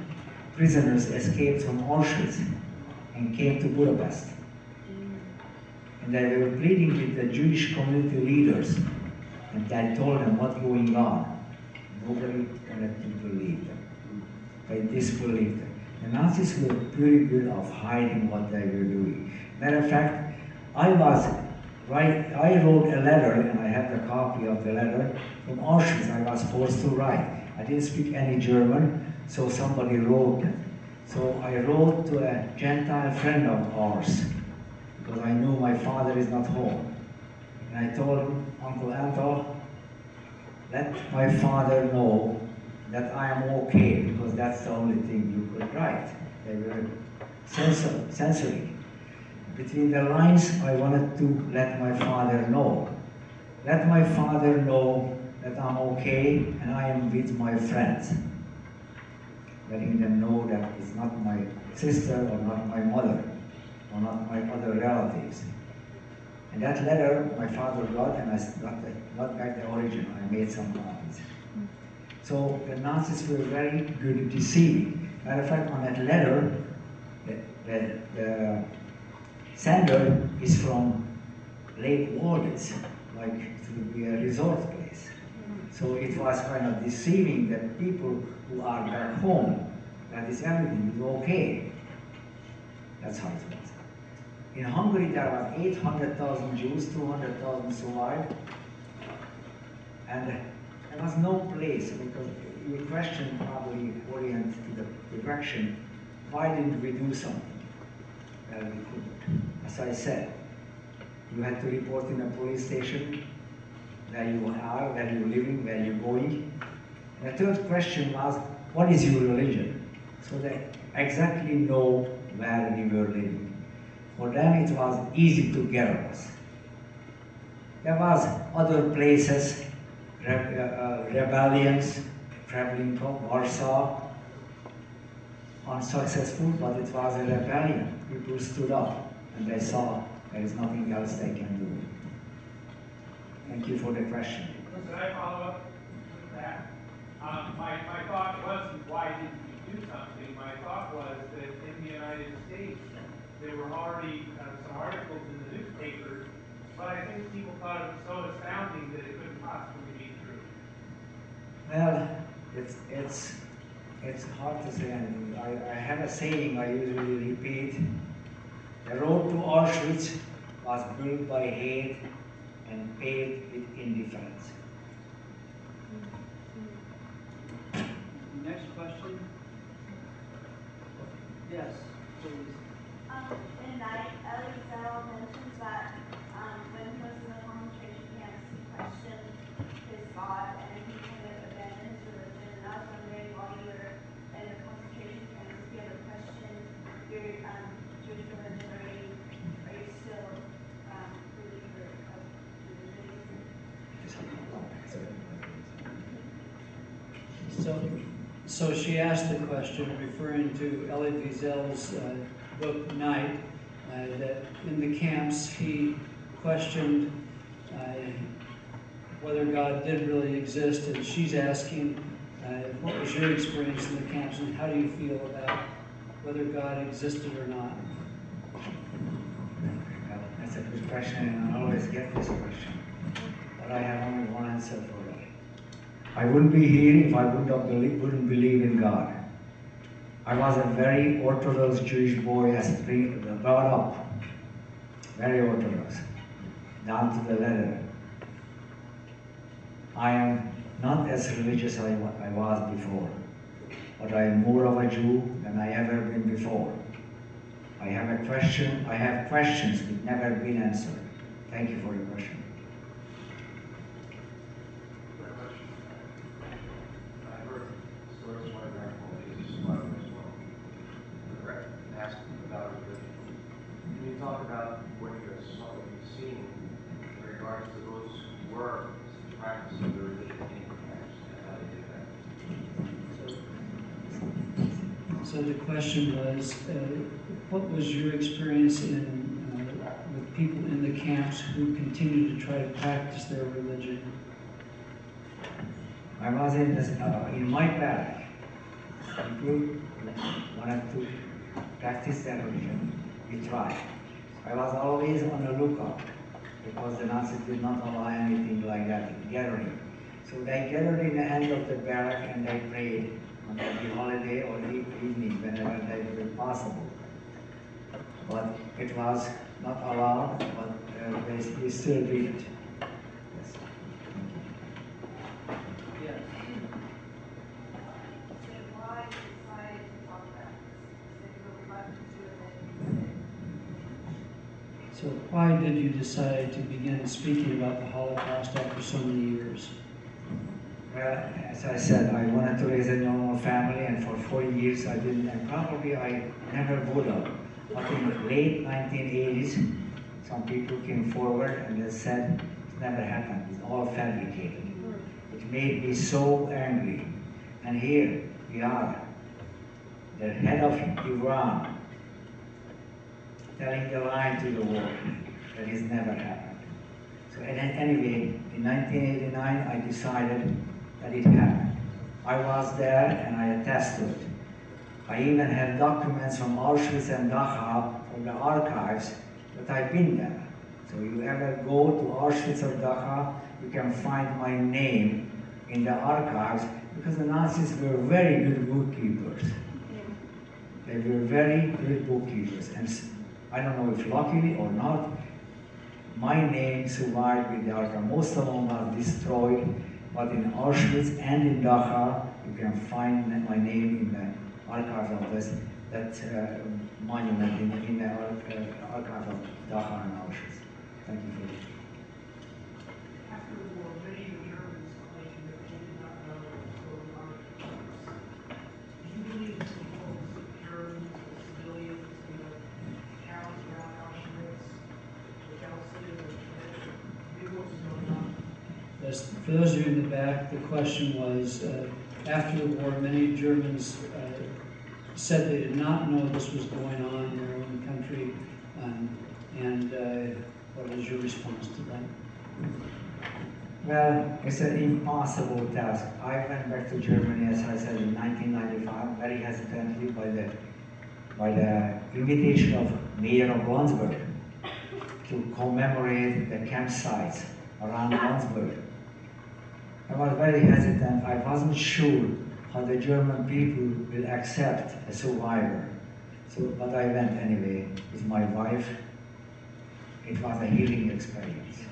prisoners escaped from Auschwitz and came to Budapest. And they were pleading with the Jewish community leaders, and they told them what's going on. Nobody wanted to believe them. They disbelieved them. The Nazis were pretty good of hiding what they were doing. Matter of fact, I wrote a letter, and I have the copy of the letter from Auschwitz. I was forced to write. I didn't speak any German, so somebody wrote it. So I wrote to a Gentile friend of ours, because I knew my father is not home. And I told him, Uncle Anton, let my father know that I am okay, because that's the only thing you could write. They were censoring. Between the lines, I wanted to let my father know. Let my father know that I'm okay and I am with my friends. Letting them know that it's not my sister or not my mother or not my other relatives. And that letter my father got, and I got back the original. I made some copies. So the Nazis were very good at deceiving. Matter of fact, on that letter, the sender is from Lake Walditz, like it would be a resort place. So it was kind of deceiving that people who are back home, that is everything is okay. That's how it was. In Hungary, there were 800,000 Jews, 200,000 survived, and there was no place, because your question probably oriented to the direction, why didn't we do something? Well, we couldn't. As I said, you had to report in a police station where you are, where you're living, where you're going. And the third question was, what is your religion? So they exactly know where we were living. For them it was easy to get us. There was other places, rebellions, traveling from Warsaw, unsuccessful, but it was a rebellion. People stood up and they saw there is nothing else they can do. Thank you for the question. Could I follow up with that? My thought wasn't why didn't we do something. My thought was that in the United States there were already some articles in the newspapers, but I think people thought it was so astounding that it couldn't possibly be true. Well, it's hard to say anything. I have a saying I usually repeat. The road to Auschwitz was built by hate and paved with indifference. Next question. Yes, please. In night, Elie mentions that when he was in the concentration camps, he questioned his God and he kind of abandoned his religion. And I was wondering, while you were in the concentration camps, if you ever questioned your Jewish religion, are you still believer of Judaism? So she asked the question referring to Elie Wiesel's book Night, that in the camps he questioned whether God did really exist, and she's asking what was your experience in the camps and how do you feel about whether God existed or not? Well, that's a good question, and I always get this question, but I have only one answer for it. I wouldn't be here if I wouldn't believe in God. I was a very Orthodox Jewish boy, brought up, very Orthodox, down to the letter. I am not as religious as I was before, but I am more of a Jew than I ever been before. I have questions that never been answered. Thank you for your question. Talk about what you've seen in regards to those who were practicing the religion in camps and how they did that. So the question was, what was your experience with people in the camps who continued to try to practice their religion? I was in my barrack. People wanted to practice their religion. We tried. I was always on the lookout because the Nazis did not allow anything like that, gathering. So they gathered in the end of the barrack and they prayed on every holiday or evening whenever they were possible. But it was not allowed, but they still did it. Yes. Yeah. So why did you decide to begin speaking about the Holocaust after so many years? Well, as I said, I wanted to raise a normal family, and for 4 years I didn't, and probably I never would have. But in the late 1980s, some people came forward and they said, it never happened, it's all fabricated. It made me so angry. And here we are, the head of Iran, telling the lie to the world that has never happened. So anyway, in 1989, I decided that it happened. I was there and I attest to it. I even have documents from Auschwitz and Dachau from the archives that I've been there. So you ever go to Auschwitz or Dachau, you can find my name in the archives because the Nazis were very good bookkeepers. They were very good bookkeepers. And I don't know if luckily or not, my name survived with the archive. Most of them are destroyed, but in Auschwitz and in Dachau, you can find my name in the archives of that monument in the archives of Dachau and Auschwitz. Thank you for it. After the war, many of the Germans claimed that they did not know what was going on at the camps. Do you believe that the folks, Germans or civilians, in the towns around Auschwitz, the California, knew what was going on? Yes, for those of you in the back, the question was, after the war, many Germans said they did not know this was going on in their own country, and what is your response to that? Well, it's an impossible task. I went back to Germany, as I said, in 1995, very hesitantly by the invitation of Mayor of Landsberg to commemorate the campsites around Landsberg. I was very hesitant. I wasn't sure how the German people will accept a survivor. But I went anyway with my wife. It was a healing experience.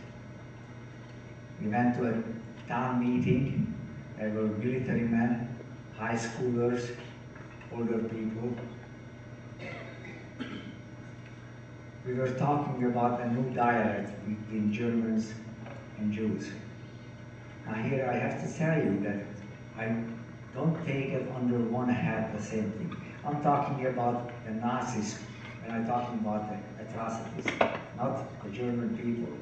We went to a town meeting. There were military men, high schoolers, older people. We were talking about a new dialect between Germans and Jews. Now here I have to tell you that I don't take it under one hat the same thing. I'm talking about the Nazis and I'm talking about the atrocities, not the German people.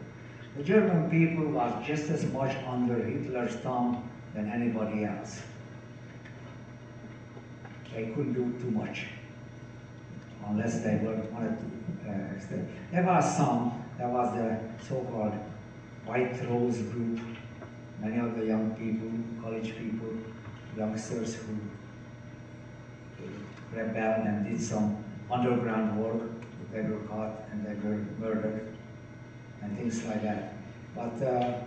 The German people was just as much under Hitler's thumb than anybody else. They couldn't do too much unless they wanted to extend. There was the so-called White Rose group, many of the young people, college people, youngsters who rebelled and did some underground work. They were caught and they were murdered and things like that. But I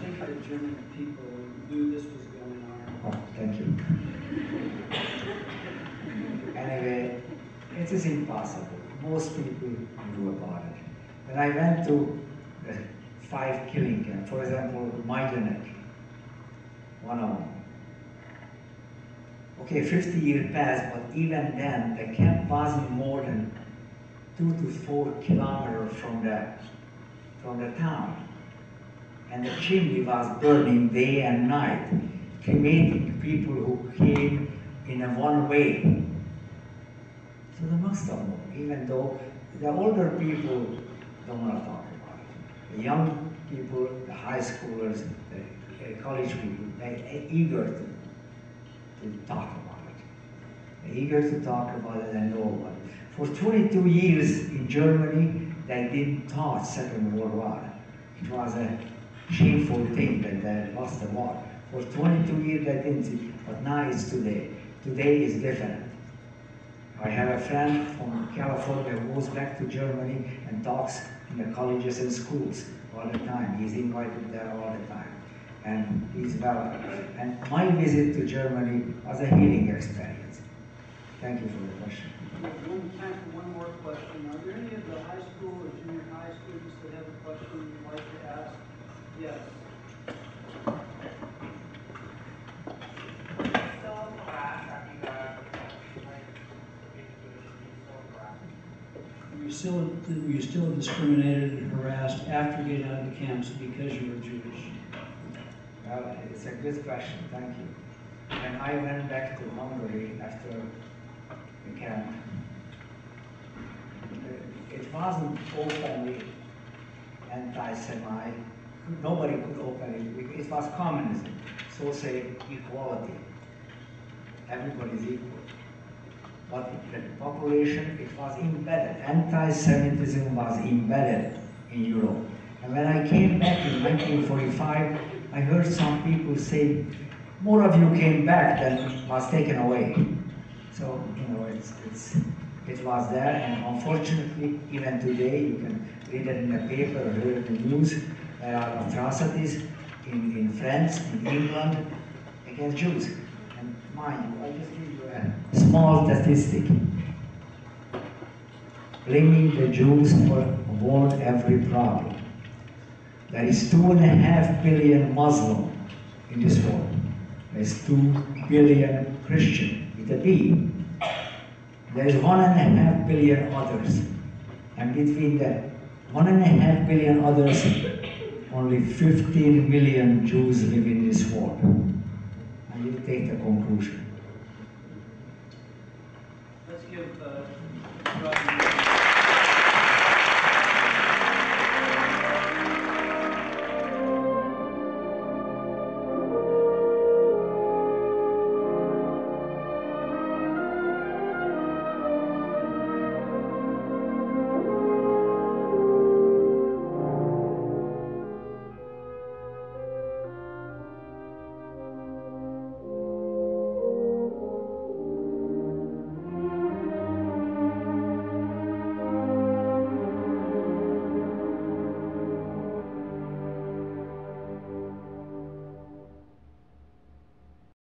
think the German people knew this was going on. oh, thank you. Anyway, it is impossible. Most people knew about it. When I went to the 5 killing camps, for example, Majdanek, one of them. Okay, 50 years passed, but even then, the camp wasn't more than 2 to 4 kilometers from the town. And the chimney was burning day and night, cremating people who came in a one way. So the most of them, even though the older people don't want to talk about it. The young people, the high schoolers, the college people, they're eager to talk about it. They're eager to talk about it and know about it. For 22 years in Germany, they didn't talk Second World War. It was a shameful thing that they lost the war. For 22 years they didn't see, but now it's today. Today is different. I have a friend from California who goes back to Germany and talks in the colleges and schools all the time. He's invited there all the time. And he's welcome. And my visit to Germany was a healing experience. Thank you for the question. We have time for one more question. Are there any of the high school or junior high students that have a question you'd like to ask? Yes. Were you still discriminated and harassed after getting out of the camps because you were Jewish? Well, it's a good question, thank you. When I went back to Hungary after the camp, it wasn't openly anti-Semite. Nobody could openly, it was communism, so say equality. Everybody's equal. But the population, it was embedded. Anti-Semitism was embedded in Europe. And when I came back in 1945, I heard some people say, more of you came back than was taken away. So, you know, It was there, and unfortunately, even today, you can read it in the paper or hear it in the news, there are atrocities in France, in England, against Jews. And mind you, I'll just give you a small statistic. Blaming the Jews won't every problem. There is 2.5 billion Muslim in this world. There is 2 billion Christian with a B. There is 1.5 billion others. And between the 1.5 billion others, only 15 million Jews live in this world. And you take the conclusion.